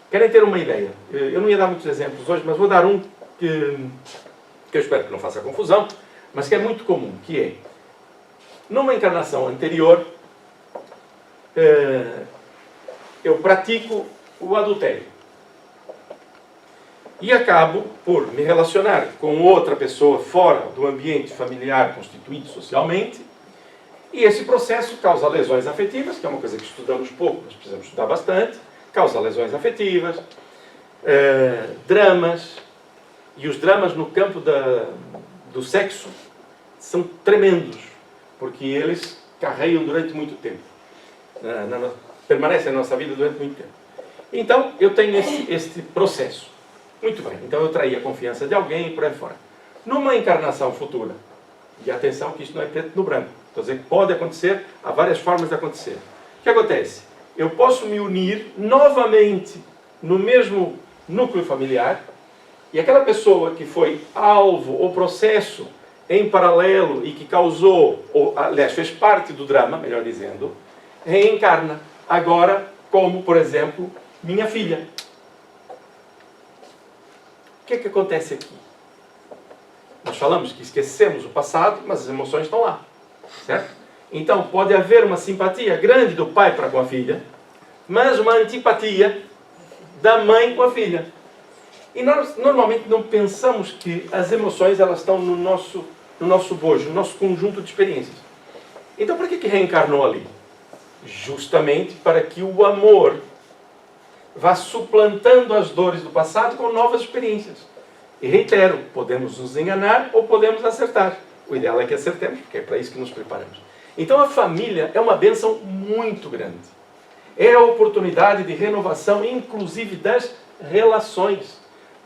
Querem ter uma ideia? Eu não ia dar muitos exemplos hoje, mas vou dar um que eu espero que não faça confusão, mas que é muito comum, que é, numa encarnação anterior, eu pratico o adultério. E acabo por me relacionar com outra pessoa fora do ambiente familiar constituído socialmente, e esse processo causa lesões afetivas, que é uma coisa que estudamos pouco, mas precisamos estudar bastante, causa lesões afetivas, dramas, e os dramas no campo do sexo são tremendos, porque eles carregam durante muito tempo, permanecem na nossa vida durante muito tempo. Então, eu tenho este processo. Muito bem, então eu traí a confiança de alguém e por aí fora. Numa encarnação futura, e atenção que isto não é preto no branco, estou a dizer que pode acontecer, há várias formas de acontecer. O que acontece? Eu posso me unir novamente no mesmo núcleo familiar, e aquela pessoa que foi alvo ou processo em paralelo e que causou, ou aliás, fez parte do drama, melhor dizendo, reencarna agora como, por exemplo, minha filha. O que é que acontece aqui? Nós falamos que esquecemos o passado, mas as emoções estão lá. Certo? Então, pode haver uma simpatia grande do pai para com a filha, mas uma antipatia da mãe com a filha. E nós normalmente não pensamos que as emoções elas estão no nosso bojo, no nosso conjunto de experiências. Então, por que reencarnou ali? Justamente para que o amor vá suplantando as dores do passado com novas experiências. E reitero, podemos nos enganar ou podemos acertar. O ideal é que acertemos, porque é para isso que nos preparamos. Então a família é uma bênção muito grande. É a oportunidade de renovação, inclusive das relações.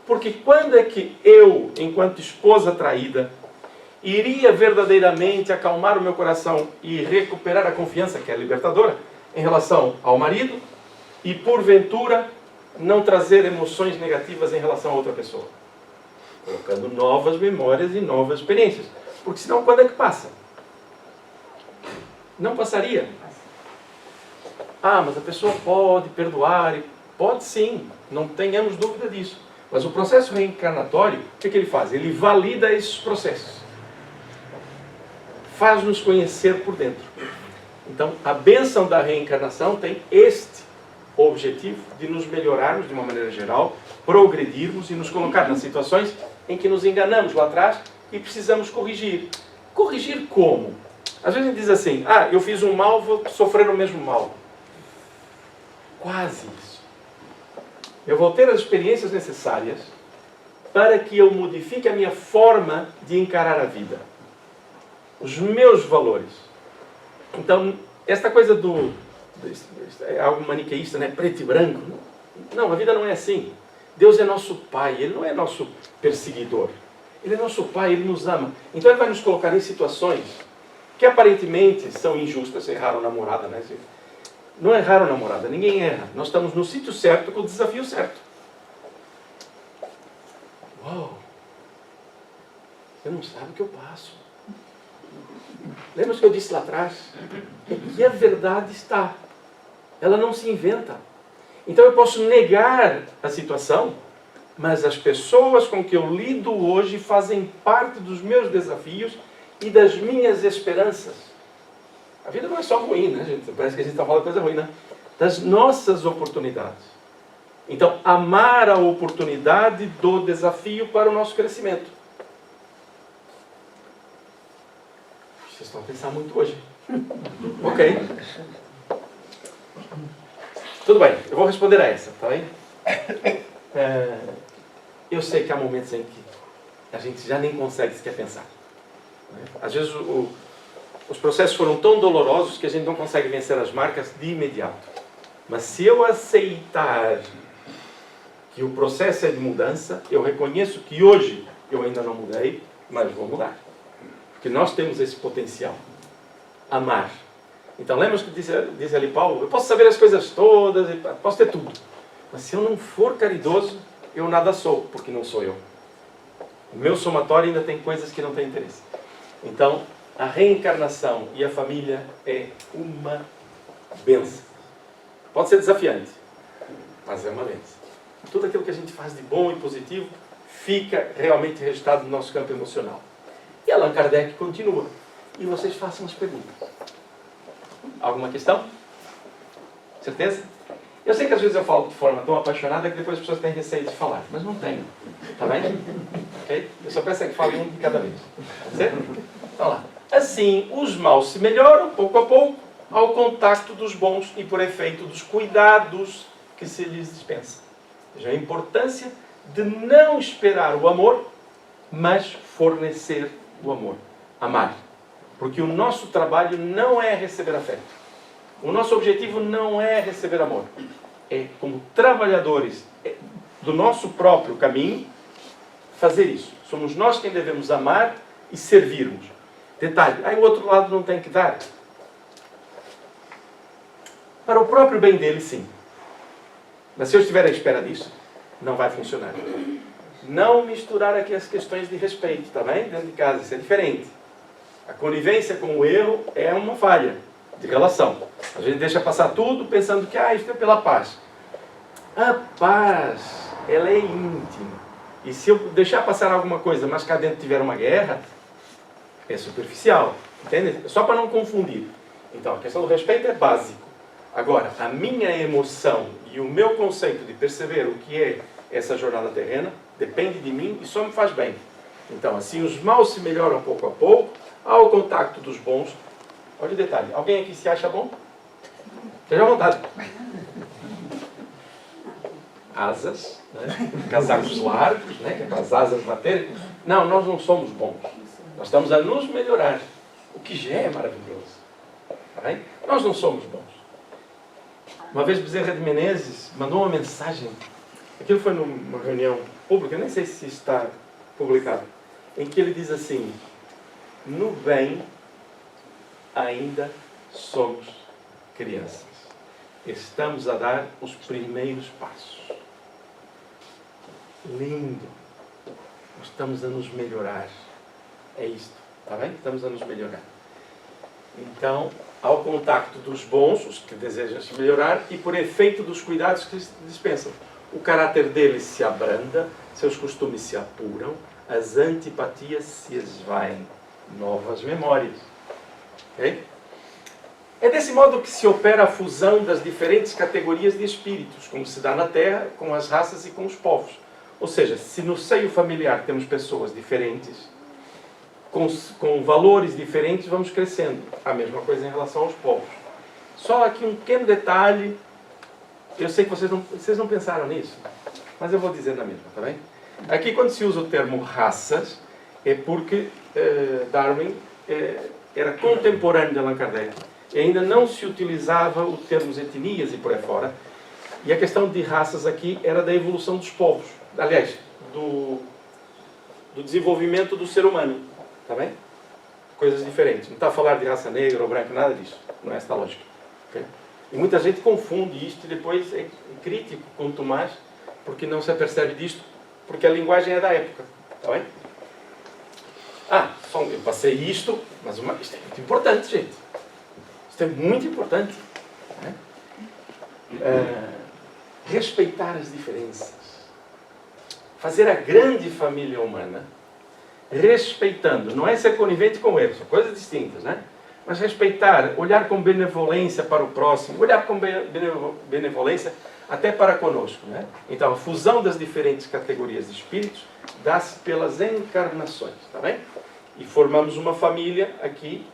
Porque quando é que eu, enquanto esposa traída, iria verdadeiramente acalmar o meu coração e recuperar a confiança, que é libertadora, em relação ao marido, e porventura não trazer emoções negativas em relação a outra pessoa? Colocando novas memórias e novas experiências. Porque senão quando é que passa? Não passaria. Ah, mas a pessoa pode perdoar. Pode sim, não tenhamos dúvida disso. Mas o processo reencarnatório, o que ele faz? Ele valida esses processos. Faz-nos conhecer por dentro. Então, a bênção da reencarnação tem este o objetivo de nos melhorarmos de uma maneira geral, progredirmos e nos colocar nas situações em que nos enganamos lá atrás e precisamos corrigir. Corrigir como? Às vezes a gente diz assim, eu fiz um mal, vou sofrer o mesmo mal. Quase isso. Eu vou ter as experiências necessárias para que eu modifique a minha forma de encarar a vida. Os meus valores. Então, esta coisa é algo maniqueísta, né? Preto e branco. Não, a vida não é assim. Deus é nosso Pai, Ele não é nosso perseguidor. Ele é nosso Pai, Ele nos ama. Então Ele vai nos colocar em situações que aparentemente são injustas. Erraram a namorada, né? Não erraram a namorada, ninguém erra. Nós estamos no sítio certo, com o desafio certo. Uau! Você não sabe o que eu passo. Lembra o que eu disse lá atrás? É que a verdade está. Ela não se inventa. Então eu posso negar a situação, mas as pessoas com que eu lido hoje fazem parte dos meus desafios e das minhas esperanças. A vida não é só ruim, né, gente? Parece que a gente está falando coisa ruim, né? Das nossas oportunidades. Então, amar a oportunidade do desafio para o nosso crescimento. Vocês estão a pensar muito hoje. Ok. Tudo bem, eu vou responder a essa, tá bem? Eu sei que há momentos em que a gente já nem consegue sequer pensar. Às vezes os processos foram tão dolorosos que a gente não consegue vencer as marcas de imediato. Mas se eu aceitar que o processo é de mudança, eu reconheço que hoje eu ainda não mudei, mas vou mudar. Porque nós temos esse potencial. Amar. Então, lembra que diz ali Paulo? Eu posso saber as coisas todas, posso ter tudo. Mas se eu não for caridoso, eu nada sou, porque não sou eu. O meu somatório ainda tem coisas que não têm interesse. Então, a reencarnação e a família é uma bênção. Pode ser desafiante, mas é uma bênção. Tudo aquilo que a gente faz de bom e positivo fica realmente registrado no nosso campo emocional. E Allan Kardec continua. E vocês façam as perguntas. Alguma questão? Certeza? Eu sei que às vezes eu falo de forma tão apaixonada que depois as pessoas têm receio de falar. Mas não tenho. Tá bem? Ok? Eu só peço que fale um de cada vez. Certo? Então lá. Assim, os maus se melhoram, pouco a pouco, ao contacto dos bons e por efeito dos cuidados que se lhes dispensa. Veja a importância de não esperar o amor, mas fornecer o amor. Amar. Porque o nosso trabalho não é receber afeto. O nosso objetivo não é receber amor. É, como trabalhadores do nosso próprio caminho, fazer isso. Somos nós quem devemos amar e servirmos. Detalhe, aí o outro lado não tem que dar. Para o próprio bem dele, sim. Mas se eu estiver à espera disso, não vai funcionar. Não misturar aqui as questões de respeito, está bem? Dentro de casa, isso é diferente. A conivência com o erro é uma falha de relação. A gente deixa passar tudo pensando que isso é pela paz. A paz, ela é íntima. E se eu deixar passar alguma coisa, mas cá dentro tiver uma guerra, é superficial. Entende? Só para não confundir. Então, a questão do respeito é básico. Agora, a minha emoção e o meu conceito de perceber o que é essa jornada terrena depende de mim e só me faz bem. Então, assim, os maus se melhoram pouco a pouco, ao contacto dos bons. Olha o detalhe. Alguém aqui se acha bom? Esteja à vontade. Asas, né? Casacos largos, né? Aquelas asas baterem. Não, nós não somos bons. Nós estamos a nos melhorar. O que já é maravilhoso. Tá bem? Nós não somos bons. Uma vez Bezerra de Menezes mandou uma mensagem. Aquilo foi numa reunião pública, nem sei se está publicado, em que ele diz assim: no bem ainda somos crianças. Estamos a dar os primeiros passos. Lindo. Nós estamos a nos melhorar. É isto, está bem? Estamos a nos melhorar. Então, ao contacto dos bons, os que desejam se melhorar, e por efeito dos cuidados que se dispensam. O caráter deles se abranda, seus costumes se apuram, as antipatias se esvaem. Novas memórias. Ok? É desse modo que se opera a fusão das diferentes categorias de espíritos, como se dá na Terra, com as raças e com os povos. Ou seja, se no seio familiar temos pessoas diferentes, com valores diferentes, vamos crescendo. A mesma coisa em relação aos povos. Só aqui um pequeno detalhe. Eu sei que vocês não pensaram nisso, mas eu vou dizer na mesma, tá bem? Aqui, quando se usa o termo raças, é porque Darwin era contemporâneo de Allan Kardec. E ainda não se utilizava o termo etnias e por aí fora. E a questão de raças aqui era da evolução dos povos. Aliás, do desenvolvimento do ser humano. Está bem? Coisas diferentes. Não está a falar de raça negra ou branca, nada disso. Não é esta a lógica. Okay? E muita gente confunde isto e depois é crítico com Tomás, porque não se apercebe disto, porque a linguagem é da época. Está bem? Eu passei isto, mas isto é muito importante, gente. Isto é muito importante. Né? Respeitar as diferenças. Fazer a grande família humana, respeitando. Não é ser conivente com eles, são coisas distintas, né? Mas respeitar, olhar com benevolência para o próximo, olhar com benevolência até para conosco, né? Então, a fusão das diferentes categorias de espíritos dá-se pelas encarnações, tá bem? E formamos uma família aqui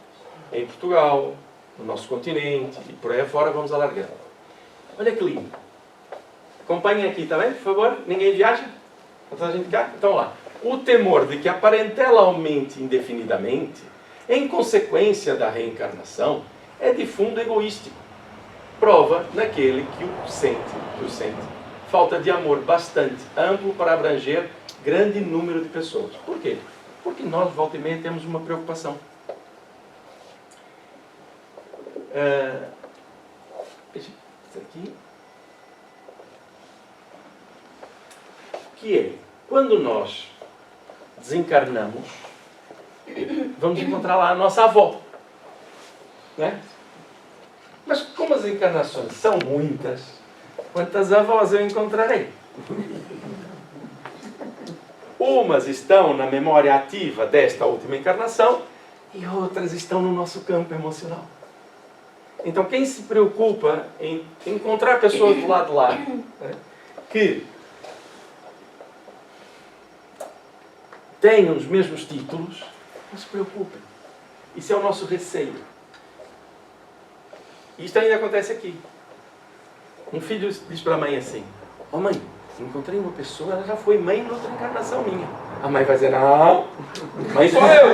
em Portugal, no nosso continente, e por aí afora vamos alargando. Olha que lindo. Acompanhem aqui, tá bem? Por favor, ninguém viaja? Está toda a gente cá? Então lá. O temor de que a parentela aumente indefinidamente, em consequência da reencarnação, é de fundo egoístico. Prova naquele que o sente. Falta de amor bastante amplo para abranger grande número de pessoas. Por quê? Porque nós, volta e meia, temos uma preocupação. Isso aqui. Que é, quando nós desencarnamos, vamos encontrar lá a nossa avó. Né? Mas como as encarnações são muitas, quantas avós eu encontrarei? Umas estão na memória ativa desta última encarnação e outras estão no nosso campo emocional. Então quem se preocupa em encontrar pessoas do lado de lá, né, que tenham os mesmos títulos, não se preocupem. Isso é o nosso receio. Isto ainda acontece aqui. Um filho diz para a mãe assim: "Ó mãe, encontrei uma pessoa, ela já foi mãe em outra encarnação minha." A mãe vai dizer: "Não, mãe sou eu."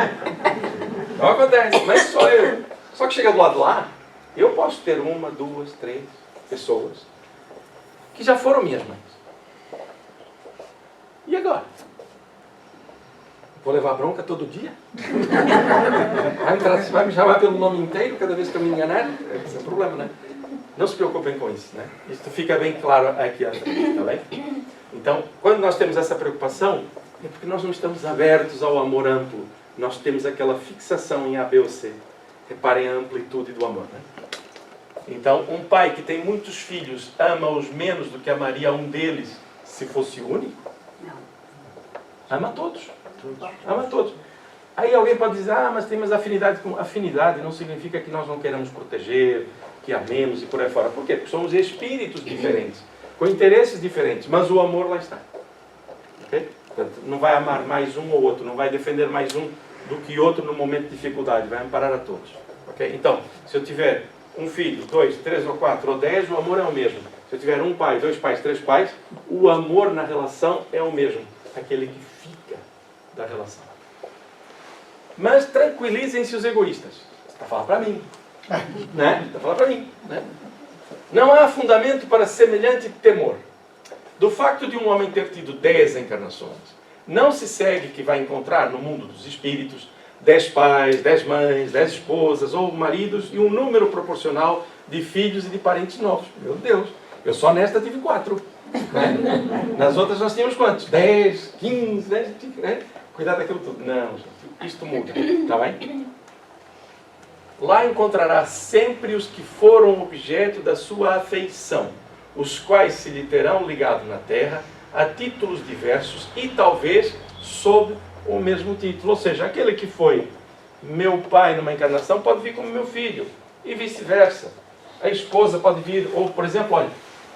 Não acontece, mãe sou eu. Só que chega do lado lá, eu posso ter 1, 2, 3 pessoas que já foram minhas mães. E agora? Vou levar bronca todo dia? Vai me chamar pelo nome inteiro cada vez que eu me enganar? Esse é o problema, né? Não se preocupem com isso, né? Isso fica bem claro aqui atrás, tá bem? Então, quando nós temos essa preocupação, é porque nós não estamos abertos ao amor amplo. Nós temos aquela fixação em A, B ou C. Reparem a amplitude do amor, né? Então, um pai que tem muitos filhos ama-os menos do que amaria um deles se fosse único? Não. Ama todos. Ama todos. Aí alguém pode dizer: mas temos afinidade com... Afinidade não significa que nós não queiramos proteger, que amemos e por aí fora. Por quê? Porque somos espíritos diferentes, com interesses diferentes, mas o amor lá está. Okay? Portanto, não vai amar mais um ou outro, não vai defender mais um do que outro no momento de dificuldade, vai amparar a todos. Okay? Então, se eu tiver um filho, 2, 3 ou 4 ou 10, o amor é o mesmo. Se eu tiver um pai, 2 pais, 3 pais, o amor na relação é o mesmo. Aquele que fica da relação. Mas tranquilizem-se os egoístas. Está a falar para mim. Né? Está a falar para mim. Né? Não há fundamento para semelhante temor. Do facto de um homem ter tido 10 encarnações, não se segue que vai encontrar no mundo dos espíritos 10 pais, 10 mães, 10 esposas ou maridos e um número proporcional de filhos e de parentes novos. Meu Deus, eu só nesta tive 4. Né? Nas outras nós tínhamos quantos? 10, 15, né? Cuidado daquilo tudo. Não, gente, isto muda. Está bem? Lá encontrará sempre os que foram objeto da sua afeição, os quais se lhe terão ligado na terra a títulos diversos e talvez sob o mesmo título. Ou seja, aquele que foi meu pai numa encarnação pode vir como meu filho. E vice-versa. A esposa pode vir, ou por exemplo, olha,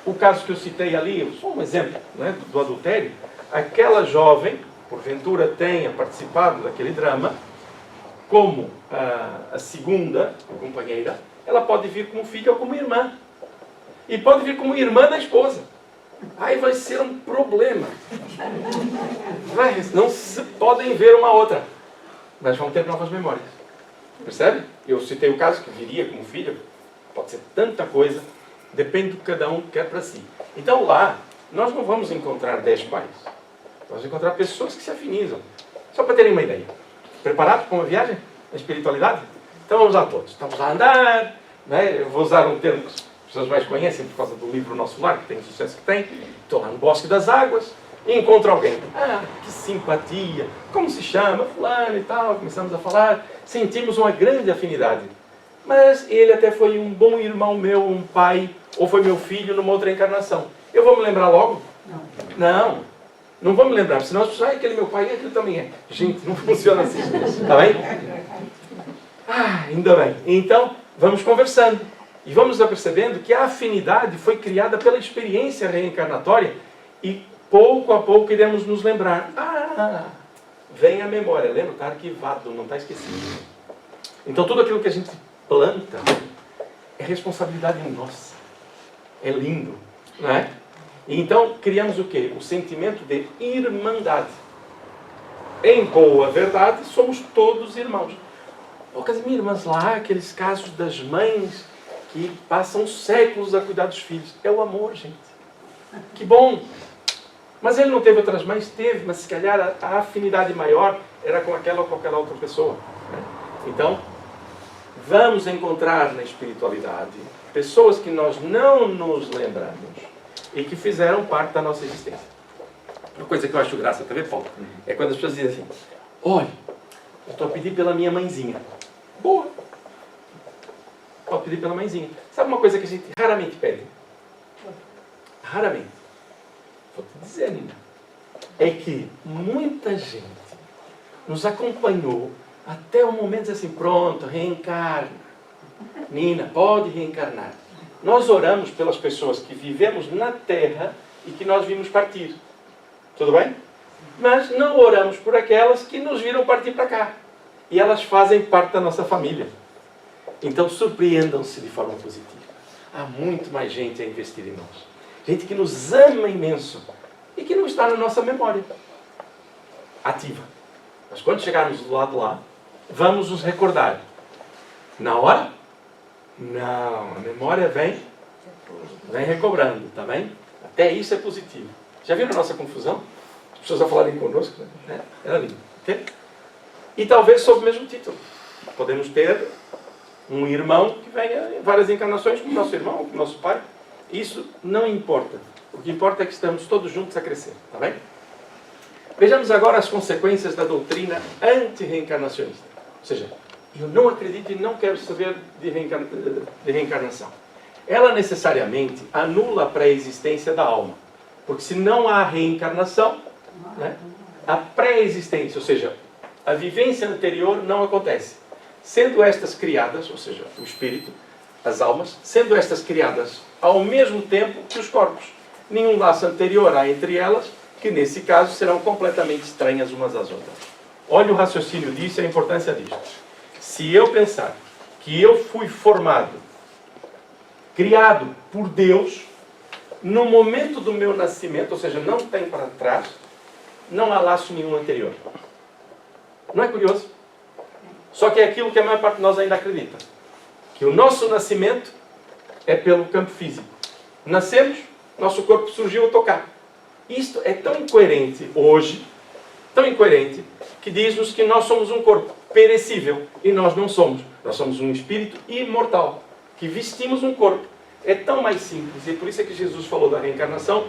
o caso que eu citei ali, só um exemplo, né, do adultério, aquela jovem, porventura tenha participado daquele drama, como a segunda companheira, ela pode vir como filha ou como irmã. E pode vir como irmã da esposa. Aí vai ser um problema. Não se podem ver uma outra. Mas vão ter novas memórias. Percebe? Eu citei o caso que viria como filha. Pode ser tanta coisa. Depende do que cada um quer para si. Então lá, nós não vamos encontrar 10 pais. Vamos encontrar pessoas que se afinizam. Só para terem uma ideia. Preparado para uma viagem na espiritualidade? Então vamos lá todos. Estamos a andar. Né? Eu vou usar um termo que as pessoas mais conhecem por causa do livro Nosso Lar, que tem o sucesso que tem. Estou lá no Bosque das Águas e encontro alguém. Ah, que simpatia. Como se chama? Fulano e tal. Começamos a falar. Sentimos uma grande afinidade. Mas ele até foi um bom irmão meu, um pai, ou foi meu filho numa outra encarnação. Eu vou me lembrar logo? Não vou me lembrar, senão as pessoas, aquele meu pai, aquele também é. Gente, não funciona assim. Está bem? Ainda bem. Então, vamos conversando. E vamos percebendo que a afinidade foi criada pela experiência reencarnatória e pouco a pouco iremos nos lembrar. Vem a memória. Lembra? Está arquivado, não está esquecido. Então, tudo aquilo que a gente planta é responsabilidade nossa. É lindo, não é? E então criamos o quê? O sentimento de irmandade. Em boa verdade, somos todos irmãos. Poucas minhas irmãs lá, aqueles casos das mães que passam séculos a cuidar dos filhos. É o amor, gente. Que bom! Mas ele não teve outras mães? Teve, mas se calhar a afinidade maior era com aquela ou com aquela outra pessoa. Então, vamos encontrar na espiritualidade pessoas que nós não nos lembramos e que fizeram parte da nossa existência. Uma coisa que eu acho graça, tá vendo, Paulo? É quando as pessoas dizem assim, olha, eu estou a pedir pela minha mãezinha. Boa! Estou a pedir pela mãezinha. Sabe uma coisa que a gente raramente pede? Raramente. Vou te dizer, Nina. É que muita gente nos acompanhou até o momento de dizer assim, pronto, reencarna. Nina, pode reencarnar. Nós oramos pelas pessoas que vivemos na Terra e que nós vimos partir. Tudo bem? Mas não oramos por aquelas que nos viram partir para cá. E elas fazem parte da nossa família. Então surpreendam-se de forma positiva. Há muito mais gente a investir em nós. Gente que nos ama imenso e que não está na nossa memória ativa. Mas quando chegarmos do lado lá, vamos nos recordar. Na hora? Não. A memória vem recobrando, tá bem? Até isso é positivo. Já viram a nossa confusão? As pessoas a falarem conosco, né? Era lindo. Okay? E talvez sob o mesmo título. Podemos ter um irmão que venha em várias encarnações como nosso irmão, como nosso pai. Isso não importa. O que importa é que estamos todos juntos a crescer, tá bem? Vejamos agora as consequências da doutrina anti-reencarnacionista. Ou seja, eu não acredito e não quero saber de reencarnação. Ela necessariamente anula a pré-existência da alma. Porque se não há reencarnação, né, a pré-existência, ou seja, a vivência anterior não acontece. Sendo estas criadas, ou seja, o espírito, as almas, sendo estas criadas ao mesmo tempo que os corpos. Nenhum laço anterior há entre elas, que nesse caso serão completamente estranhas umas às outras. Olha o raciocínio disso e a importância disso. Se eu pensar que eu fui formado, criado por Deus, no momento do meu nascimento, ou seja, não tem para trás, não há laço nenhum anterior. Não é curioso? Só que é aquilo que a maior parte de nós ainda acredita. Que o nosso nascimento é pelo campo físico. Nascemos, nosso corpo surgiu a tocar. Isto é tão incoerente hoje, tão incoerente, que diz-nos que nós somos um corpo perecível e nós não somos. Nós somos um espírito imortal, que vestimos um corpo. É tão mais simples, e por isso é que Jesus falou da reencarnação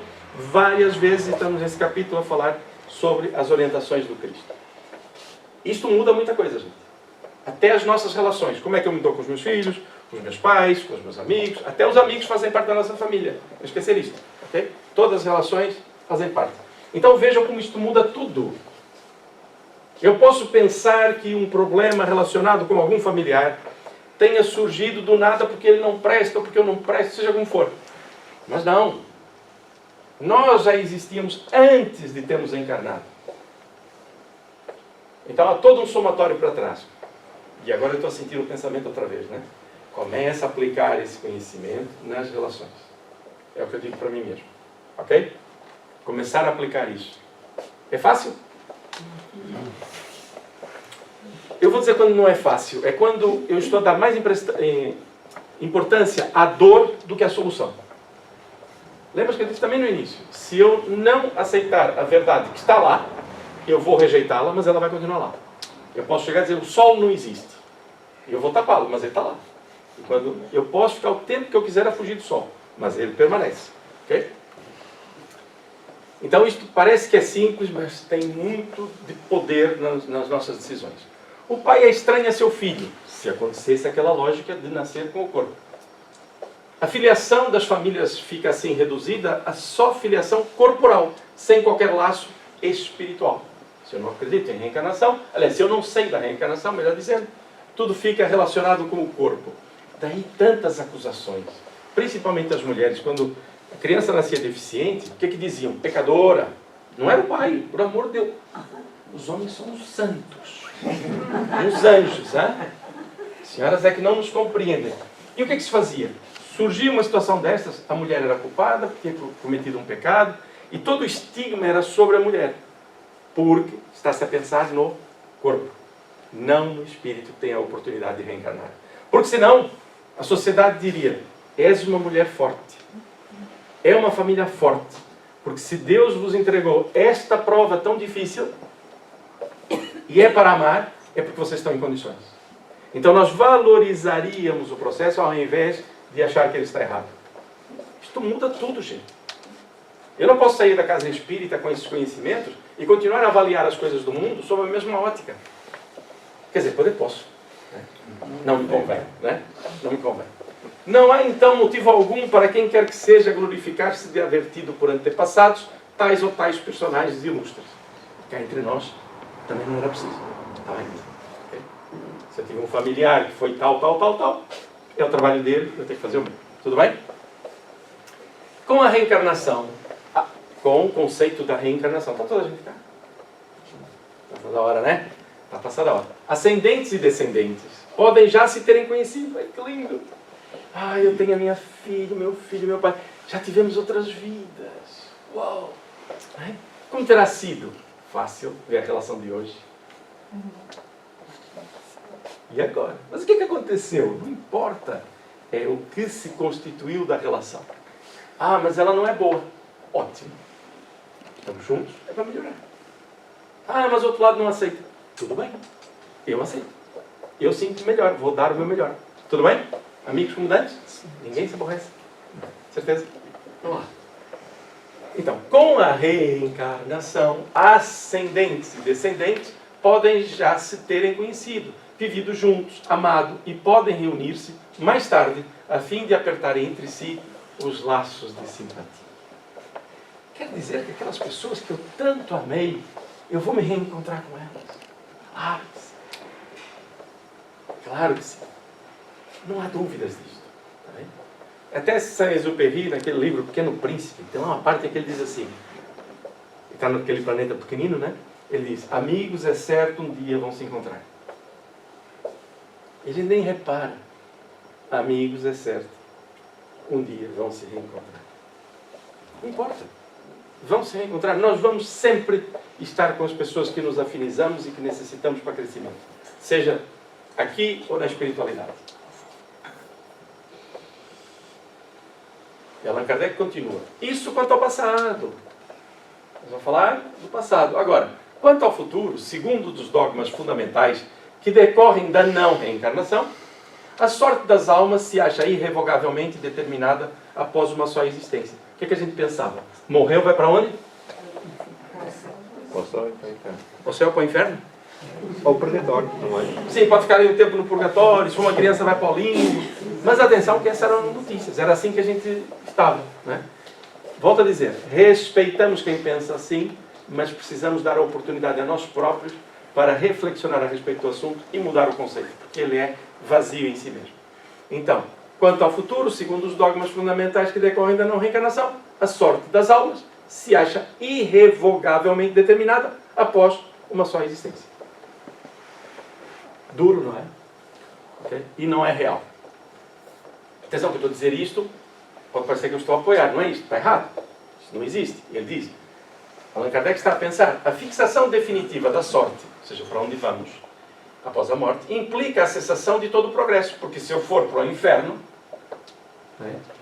várias vezes. Estamos nesse capítulo a falar sobre as orientações do Cristo. Isto muda muita coisa, gente. Até as nossas relações. Como é que eu me dou com os meus filhos, com os meus pais, com os meus amigos. Até os amigos fazem parte da nossa família. Não esquecer isto. Okay? Todas as relações fazem parte. Então vejam como isto muda tudo. Eu posso pensar que um problema relacionado com algum familiar tenha surgido do nada porque ele não presta, ou porque eu não presto, seja como for. Mas não. Nós já existíamos antes de termos encarnado. Então há todo um somatório para trás. E agora eu estou sentindo o pensamento outra vez, né? Começa a aplicar esse conhecimento nas relações. É o que eu digo para mim mesmo. Ok? Começar a aplicar isso. É fácil? Eu vou dizer quando não é fácil. É quando eu estou a dar mais importância à dor do que à solução. Lembra que eu disse também no início? Se eu não aceitar a verdade que está lá, eu vou rejeitá-la, mas ela vai continuar lá. Eu posso chegar a dizer, o sol não existe. E eu vou tapá-lo, mas ele está lá. E quando eu posso ficar o tempo que eu quiser a fugir do sol, mas ele permanece. Ok? Então isto parece que é simples, mas tem muito de poder nas nossas decisões. O pai é estranho a seu filho, se acontecesse aquela lógica de nascer com o corpo. A filiação das famílias fica assim reduzida a só filiação corporal, sem qualquer laço espiritual. Se eu não acredito em reencarnação, aliás, se eu não sei da reencarnação, melhor dizendo, tudo fica relacionado com o corpo. Daí tantas acusações, principalmente as mulheres. Quando a criança nascia deficiente, o que diziam? Pecadora. Não era o pai, por amor de Deus. Os homens são os santos, os anjos, hein? Senhoras é que não nos compreendem. E o que se fazia? Surgia uma situação dessas, a mulher era culpada, porque tinha cometido um pecado, e todo o estigma era sobre a mulher. Porque está-se a pensar no corpo, não no espírito que tem a oportunidade de reencarnar. Porque senão, a sociedade diria, és uma mulher forte, é uma família forte, porque se Deus vos entregou esta prova tão difícil, e é para amar, é porque vocês estão em condições. Então nós valorizaríamos o processo ao invés de achar que ele está errado. Isto muda tudo, gente. Eu não posso sair da casa espírita com esses conhecimentos e continuar a avaliar as coisas do mundo sob a mesma ótica. Quer dizer, poder posso. Né? Não me convém. Né? Não me convém. Não há então motivo algum para quem quer que seja glorificar-se de haver tido por antepassados tais ou tais personagens ilustres. Cá entre nós também não era preciso. Tá bem? Okay? Se eu tive um familiar que foi tal, é o trabalho dele, eu tenho que fazer o meu. Tudo bem? Com a reencarnação, com o conceito da reencarnação, está toda a gente cá? Está passada a hora, né? Está passada a hora. Ascendentes e descendentes podem já se terem conhecido. Ai, que lindo! Ai, eu tenho a minha filha, meu filho, meu pai. Já tivemos outras vidas. Uau! Como terá sido? Fácil ver a relação de hoje. E agora? Mas o que aconteceu? Não importa. É o que se constituiu da relação. Ah, mas ela não é boa. Ótimo. Estamos juntos, é para melhorar. Ah, mas o outro lado não aceita. Tudo bem. Eu aceito. Eu sinto melhor, vou dar o meu melhor. Tudo bem? Amigos como dantes? Ninguém se aborrece. Certeza? Vamos lá. Então, com a reencarnação, ascendentes e descendentes podem já se terem conhecido, vivido juntos, amado, e podem reunir-se mais tarde a fim de apertar entre si os laços de simpatia. Quer dizer que aquelas pessoas que eu tanto amei, eu vou me reencontrar com elas. Claro que sim. Claro que sim. Não há dúvidas disso. Tá bem? Até Saint-Exupéry, naquele livro Pequeno Príncipe, tem lá uma parte em que ele diz assim, ele está naquele planeta pequenino, né? Ele diz, amigos, é certo, um dia vão se encontrar. Ele nem repara. Amigos, é certo, um dia vão se reencontrar. Não importa. Vão se reencontrar. Nós vamos sempre estar com as pessoas que nos afinizamos e que necessitamos para crescimento. Seja aqui ou na espiritualidade. E Allan Kardec continua. Isso quanto ao passado. Nós vamos falar do passado. Agora, quanto ao futuro, segundo dos dogmas fundamentais que decorrem da não reencarnação, a sorte das almas se acha irrevogavelmente determinada após uma só existência. O que a gente pensava? Morreu, vai para onde? O céu para o inferno? Ou o purgatório, não é? Sim, pode ficar aí um tempo no purgatório, se uma criança vai para o limbo. Mas atenção que essas eram notícias, era assim que a gente estava. Né? Volto a dizer, respeitamos quem pensa assim, mas precisamos dar a oportunidade a nós próprios para reflexionar a respeito do assunto e mudar o conceito, porque ele é vazio em si mesmo. Então, quanto ao futuro, segundo os dogmas fundamentais que decorrem da não reencarnação, a sorte das almas se acha irrevogavelmente determinada após uma só existência. Duro, não é? Okay? E não é real. Atenção que eu estou a dizer isto, pode parecer que eu estou a apoiar, não é isto, está errado. Isso não existe. Ele diz, Allan Kardec está a pensar, a fixação definitiva da sorte, ou seja, para onde vamos após a morte, implica a cessação de todo o progresso, porque se eu for para o inferno,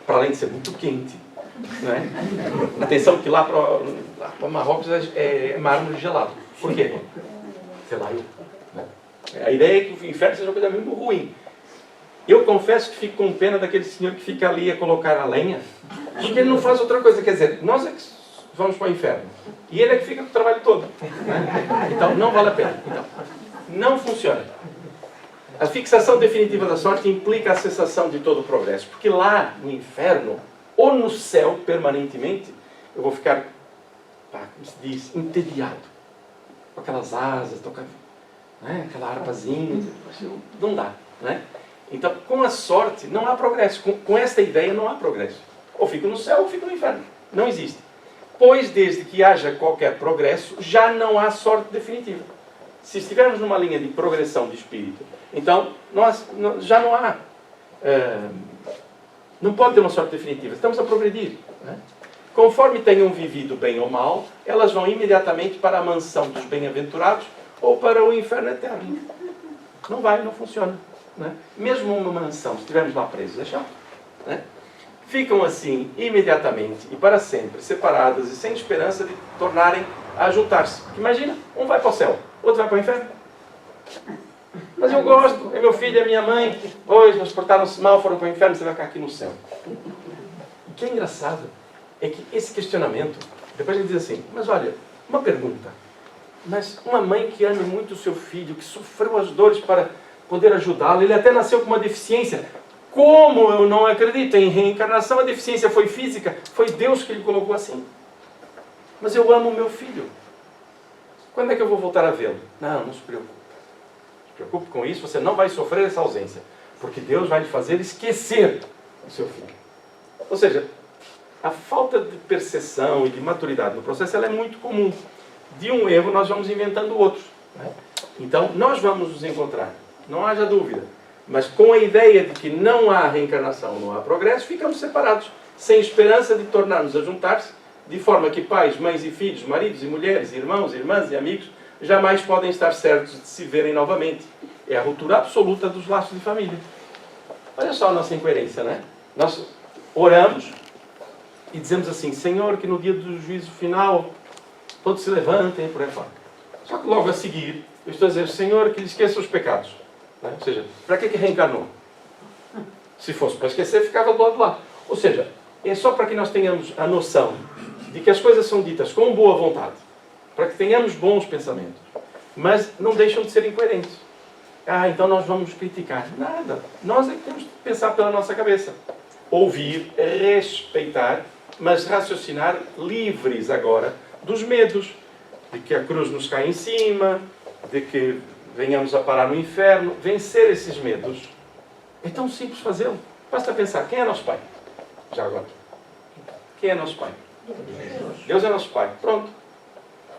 para além de ser muito quente, não é? Atenção que lá para Marrocos é mármore gelado. Por quê? Sei lá, a ideia é que o inferno seja uma coisa mesmo ruim. Eu confesso que fico com pena daquele senhor que fica ali a colocar a lenha, porque ele não faz outra coisa. Quer dizer, nós é que vamos para o inferno. E ele é que fica com o trabalho todo. Né? Então, não vale a pena. Então, não funciona. A fixação definitiva da sorte implica a cessação de todo o progresso. Porque lá, no inferno, ou no céu, permanentemente, eu vou ficar, como se diz, entediado. Com aquelas asas, tocando, né? Aquela harpazinha. Não dá. Né? Então, com a sorte, não há progresso. Com esta ideia, não há progresso. Ou fico no céu, ou fico no inferno. Não existe. Pois, desde que haja qualquer progresso, já não há sorte definitiva. Se estivermos numa linha de progressão de espírito, então já não há. Não pode ter uma sorte definitiva. Estamos a progredir. Né? Conforme tenham vivido bem ou mal, elas vão imediatamente para a mansão dos bem-aventurados ou para o inferno eterno. Não vai, não funciona. Né? Mesmo uma mansão, se estivermos lá presos, é chato. Né? Ficam assim, imediatamente e para sempre, separadas e sem esperança de tornarem a juntar-se. Imagina, um vai para o céu, outro vai para o inferno. Mas eu gosto, é meu filho, é minha mãe. Pois, mas portaram-se mal, foram para o inferno, você vai ficar aqui no céu. O que é engraçado é que esse questionamento, depois ele diz assim, mas olha, uma pergunta. Mas uma mãe que ama muito o seu filho, que sofreu as dores para poder ajudá-lo, ele até nasceu com uma deficiência. Como eu não acredito em reencarnação, a deficiência foi física, foi Deus que lhe colocou assim. Mas eu amo o meu filho. Quando é que eu vou voltar a vê-lo? Não se preocupe. Não se preocupe com isso, você não vai sofrer essa ausência. Porque Deus vai lhe fazer esquecer o seu filho. Ou seja, a falta de percepção e de maturidade no processo ela é muito comum. De um erro nós vamos inventando outros. Né? Então, nós vamos nos encontrar. Não haja dúvida. Mas com a ideia de que não há reencarnação, não há progresso, ficamos separados, sem esperança de tornar-nos a juntar-se, de forma que pais, mães e filhos, maridos e mulheres, irmãos, irmãs e amigos, jamais podem estar certos de se verem novamente. É a ruptura absoluta dos laços de família. Olha só a nossa incoerência, né? Nós oramos e dizemos assim, Senhor, que no dia do juízo final todos se levantem e por aí fora. Só que logo a seguir, eu estou a dizer, Senhor, que lhe esqueça os pecados. Né? Ou seja, para que reencarnou? Se fosse para esquecer, ficava do lado de lá. Ou seja, é só para que nós tenhamos a noção de que as coisas são ditas com boa vontade, para que tenhamos bons pensamentos, mas não deixam de ser incoerentes. Então nós vamos criticar. Nada. Nós é que temos de pensar pela nossa cabeça. Ouvir, respeitar, mas raciocinar livres agora dos medos, de que a cruz nos cai em cima, de que venhamos a parar no inferno. Vencer esses medos é tão simples fazê-lo. Basta pensar, quem é nosso Pai? Já agora. Quem é nosso Pai? Deus é nosso Pai. Pronto.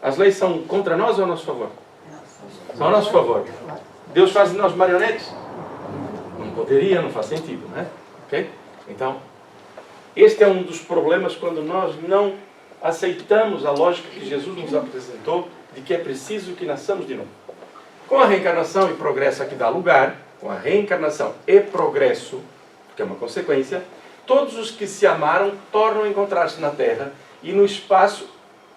As leis são contra nós ou a nosso favor? São a nosso favor. Deus faz de nós marionetes? Não poderia, não faz sentido, não é? Ok? Então, este é um dos problemas quando nós não aceitamos a lógica que Jesus nos apresentou de que é preciso que nasçamos de novo. Com a reencarnação e progresso a que dá lugar, com a reencarnação e progresso, que é uma consequência, todos os que se amaram tornam a encontrar-se na Terra e no espaço,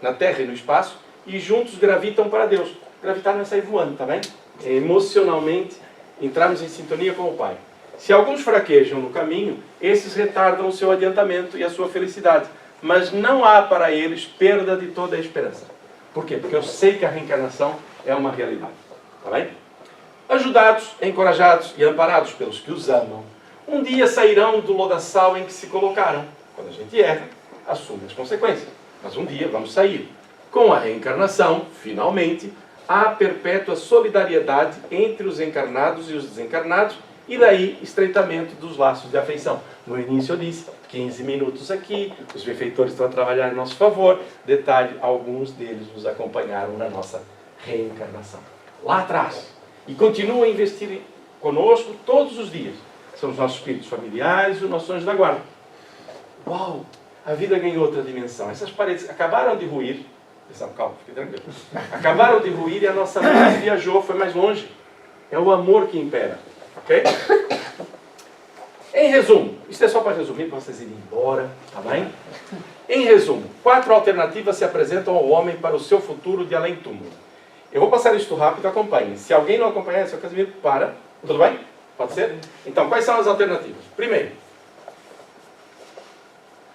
na Terra e no espaço, e juntos gravitam para Deus. Gravitar não é sair voando, está bem? É emocionalmente entrarmos em sintonia com o Pai. Se alguns fraquejam no caminho, esses retardam o seu adiantamento e a sua felicidade. Mas não há para eles perda de toda a esperança. Por quê? Porque eu sei que a reencarnação é uma realidade. Está bem? Ajudados, encorajados e amparados pelos que os amam, um dia sairão do lodaçal em que se colocaram. Quando a gente erra, assume as consequências. Mas um dia vamos sair. Com a reencarnação, finalmente, há perpétua solidariedade entre os encarnados e os desencarnados, e daí estreitamento dos laços de afeição. No início eu disse, 15 minutos aqui, os benfeitores estão a trabalhar em nosso favor. Detalhe, alguns deles nos acompanharam na nossa reencarnação. Lá atrás. E continuam a investir conosco todos os dias. São os nossos espíritos familiares e os nossos anjos da guarda. Uau! A vida ganhou outra dimensão. Essas paredes acabaram de ruir. Atenção, calma, fique tranquilo. Acabaram de ruir e a nossa mente viajou, foi mais longe. É o amor que impera. Ok? Em resumo, isto é só para resumir, para vocês irem embora, tá bem? Em resumo, 4 alternativas se apresentam ao homem para o seu futuro de além-túmulo. Eu vou passar isto rápido, acompanhe. Se alguém não acompanhar, seu Casimiro, para. Tudo bem? Pode ser? Então, quais são as alternativas? Primeiro,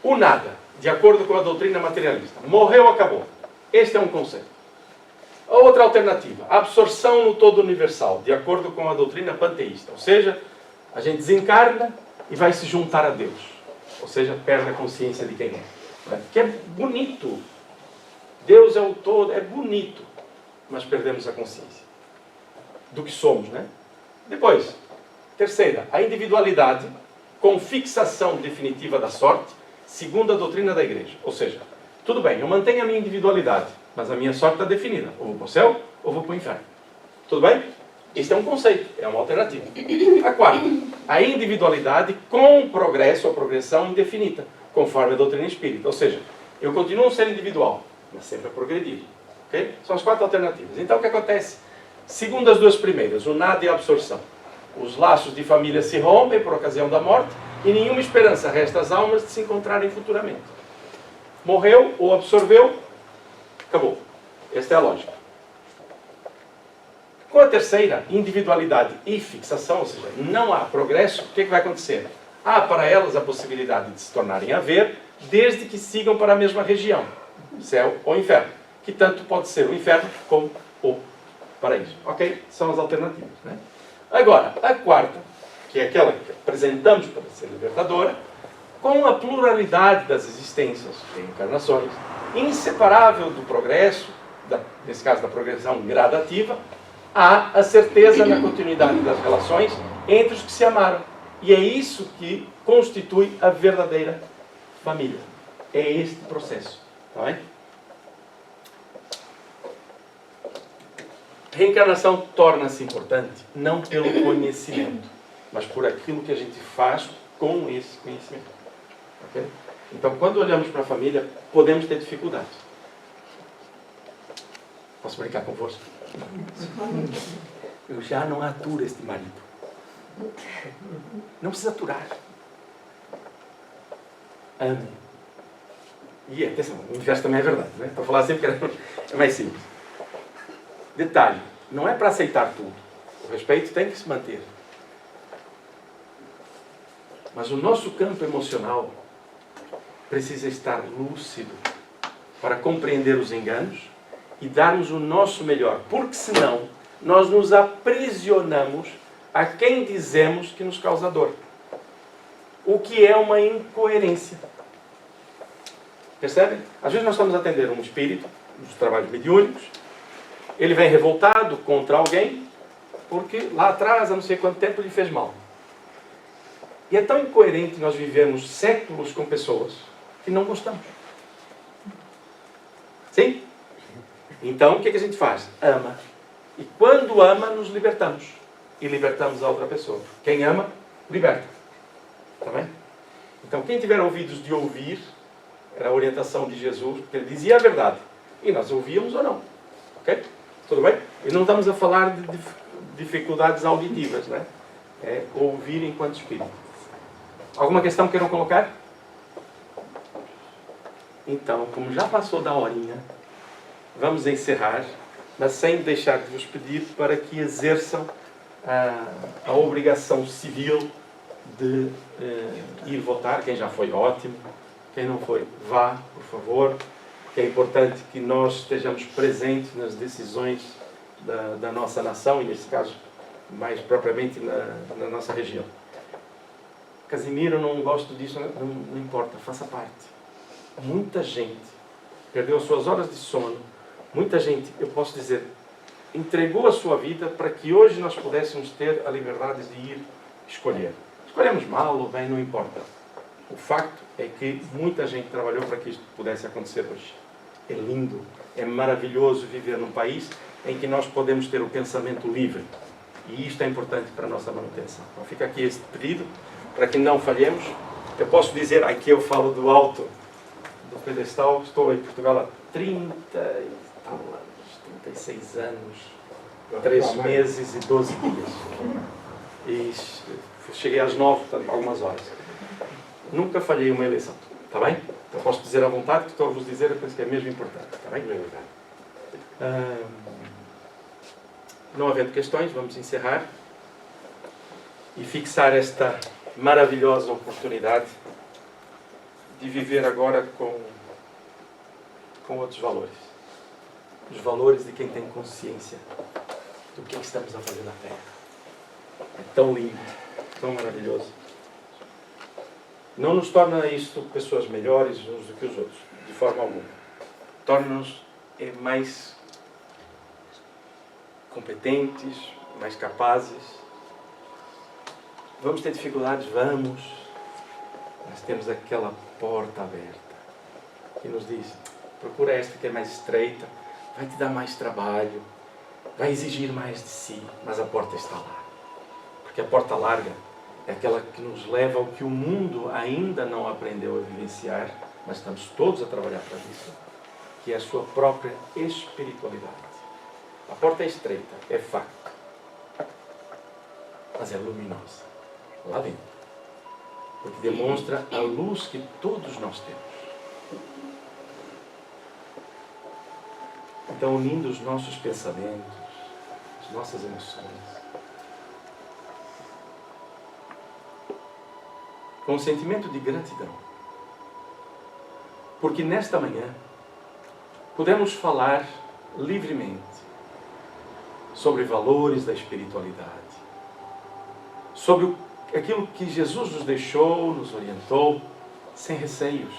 o nada, de acordo com a doutrina materialista. Morreu, acabou. Este é um conceito. A outra alternativa, a absorção no todo universal, de acordo com a doutrina panteísta. Ou seja, a gente desencarna e vai se juntar a Deus. Ou seja, perde a consciência de quem é. Que é bonito. Deus é o todo, é bonito. Mas perdemos a consciência do que somos, né? Depois, terceira, a individualidade com fixação definitiva da sorte, segundo a doutrina da igreja. Ou seja, tudo bem, eu mantenho a minha individualidade, mas a minha sorte está definida. Ou vou para o céu, ou vou para o inferno. Tudo bem? Este é um conceito, é uma alternativa. A quarta, a individualidade com progresso ou progressão indefinida, conforme a doutrina espírita. Ou seja, eu continuo a ser individual, mas sempre a progredir. Okay? São as 4 alternativas. Então, o que acontece? Segundo as 2 primeiras, o nada e a absorção. Os laços de família se rompem por ocasião da morte e nenhuma esperança resta às almas de se encontrarem futuramente. Morreu ou absorveu, acabou. Esta é a lógica. Com a terceira, individualidade e fixação, ou seja, não há progresso, o que vai acontecer? Há para elas a possibilidade de se tornarem a ver, desde que sigam para a mesma região, céu ou inferno, que tanto pode ser o inferno como o paraíso. Ok? São as alternativas. Né? Agora, a quarta, que é aquela que apresentamos para ser libertadora, com a pluralidade das existências, reencarnações, inseparável do progresso, nesse caso da progressão gradativa, há a certeza na continuidade das relações entre os que se amaram. E é isso que constitui a verdadeira família. É este processo. Tá bem? Reencarnação torna-se importante não pelo conhecimento, mas por aquilo que a gente faz com esse conhecimento. Okay? Então, quando olhamos para a família, podemos ter dificuldades. Posso brincar convosco? Eu já não aturo este marido. Não precisa aturar. Ame. E atenção, o inverso também é verdade, né? Estou a falar sempre que é mais simples. Detalhe, não é para aceitar tudo. O respeito tem que se manter. Mas o nosso campo emocional precisa estar lúcido para compreender os enganos e darmos o nosso melhor. Porque senão, nós nos aprisionamos a quem dizemos que nos causa dor. O que é uma incoerência. Percebem? Às vezes nós estamos a atender um espírito, nos trabalhos mediúnicos, ele vem revoltado contra alguém, porque lá atrás, há não sei quanto tempo, lhe fez mal. E é tão incoerente nós vivemos séculos com pessoas que não gostamos. Sim? Então, o que a gente faz? Ama. E quando ama, nos libertamos. E libertamos a outra pessoa. Quem ama, liberta. Está bem? Então, quem tiver ouvidos de ouvir, era a orientação de Jesus, porque ele dizia a verdade. E nós ouvíamos ou não. Ok? Tudo bem? E não estamos a falar de dificuldades auditivas, né? É ouvir enquanto espírito. Alguma questão que queiram colocar? Então, como já passou da horinha, vamos encerrar, mas sem deixar de vos pedir para que exerçam a obrigação civil de ir votar. Quem já foi, ótimo. Quem não foi, vá, por favor. É importante que nós estejamos presentes nas decisões da nossa nação, e nesse caso, mais propriamente na nossa região. Casimiro, não gosto disso, não importa, faça parte. Muita gente perdeu as suas horas de sono. Muita gente, eu posso dizer, entregou a sua vida para que hoje nós pudéssemos ter a liberdade de ir escolher. Escolhemos mal ou bem, não importa. O facto é que muita gente trabalhou para que isto pudesse acontecer hoje. É lindo, é maravilhoso viver num país em que nós podemos ter o pensamento livre. E isto é importante para a nossa manutenção. Então fica aqui este pedido, para que não falhemos. Eu posso dizer, aqui eu falo do alto do pedestal, estou em Portugal há 36 anos, 3 meses e 12 dias. E cheguei às 9, portanto, algumas horas. Nunca falhei uma eleição, está bem? Então posso dizer à vontade, que estou a vos dizer, eu penso que é mesmo importante, está bem? Não havendo questões, vamos encerrar e fixar esta maravilhosa oportunidade de viver agora com outros valores. Os valores de quem tem consciência do que estamos a fazer na Terra. É tão lindo, tão maravilhoso. Não nos torna isto pessoas melhores uns do que os outros, de forma alguma. Torna-nos mais competentes, mais capazes. Vamos ter dificuldades? Vamos. Mas temos aquela porta aberta que nos diz, procura esta que é mais estreita, vai te dar mais trabalho, vai exigir mais de si, mas a porta está lá. Porque a porta larga é aquela que nos leva ao que o mundo ainda não aprendeu a vivenciar, mas estamos todos a trabalhar para isso, que é a sua própria espiritualidade. A porta é estreita, é facto, mas é luminosa, lá dentro. Porque demonstra a luz que todos nós temos. Então, unindo os nossos pensamentos, as nossas emoções, com um sentimento de gratidão. Porque nesta manhã, podemos falar livremente sobre valores da espiritualidade, sobre aquilo que Jesus nos deixou, nos orientou, sem receios,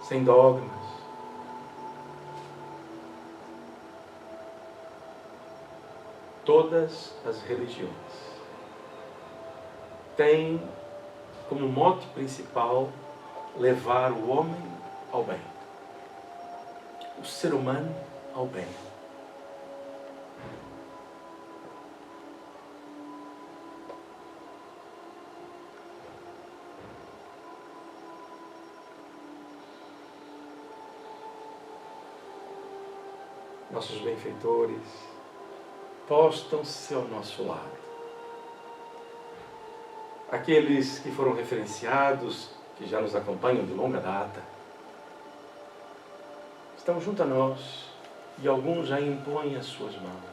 sem dogmas. Todas as religiões têm como mote principal levar o homem ao bem, o ser humano ao bem. Nossos benfeitores postam-se ao nosso lado. Aqueles que foram referenciados, que já nos acompanham de longa data, estão junto a nós e alguns já impõem as suas mãos,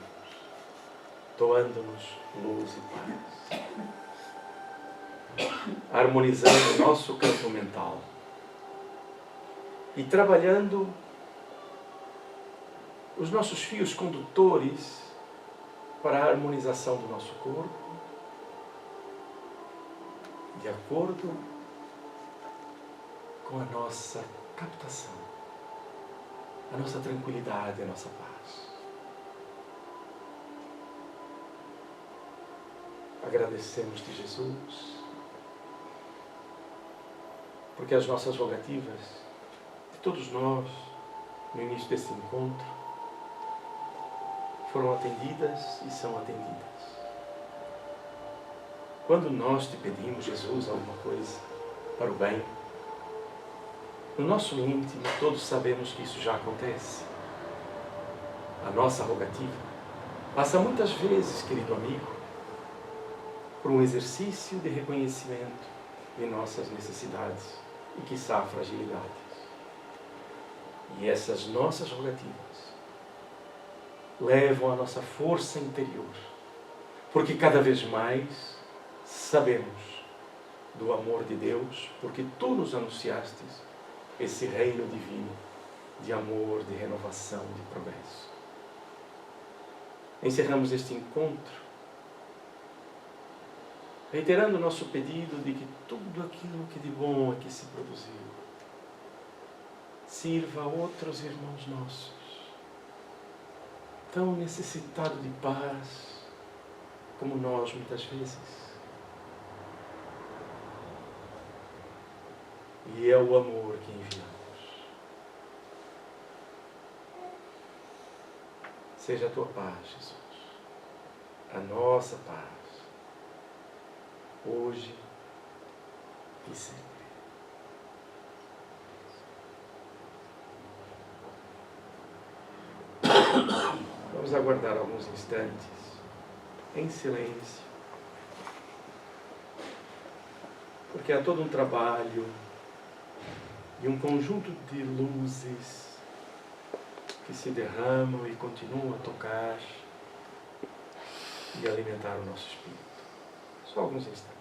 doando-nos luz e paz, harmonizando o nosso campo mental e trabalhando os nossos fios condutores para a harmonização do nosso corpo, de acordo com a nossa captação, a nossa tranquilidade, a nossa paz. Agradecemos-te, Jesus, porque as nossas rogativas, de todos nós, no início desse encontro, foram atendidas e são atendidas. Quando nós te pedimos, Jesus, alguma coisa para o bem, no nosso íntimo todos sabemos que isso já acontece. A nossa rogativa passa muitas vezes, querido amigo, por um exercício de reconhecimento de nossas necessidades e, quiçá, fragilidades. E essas nossas rogativas levam a nossa força interior, porque cada vez mais sabemos do amor de Deus, porque tu nos anunciastes esse reino divino de amor, de renovação, de progresso. Encerramos este encontro reiterando o nosso pedido de que tudo aquilo que de bom aqui se produziu sirva a outros irmãos nossos tão necessitado de paz como nós muitas vezes. E é o amor que enviamos. Seja a tua paz, Jesus, a nossa paz, hoje e sempre. Vamos aguardar alguns instantes em silêncio, porque há todo um trabalho e um conjunto de luzes que se derramam e continuam a tocar e alimentar o nosso espírito. Só alguns instantes.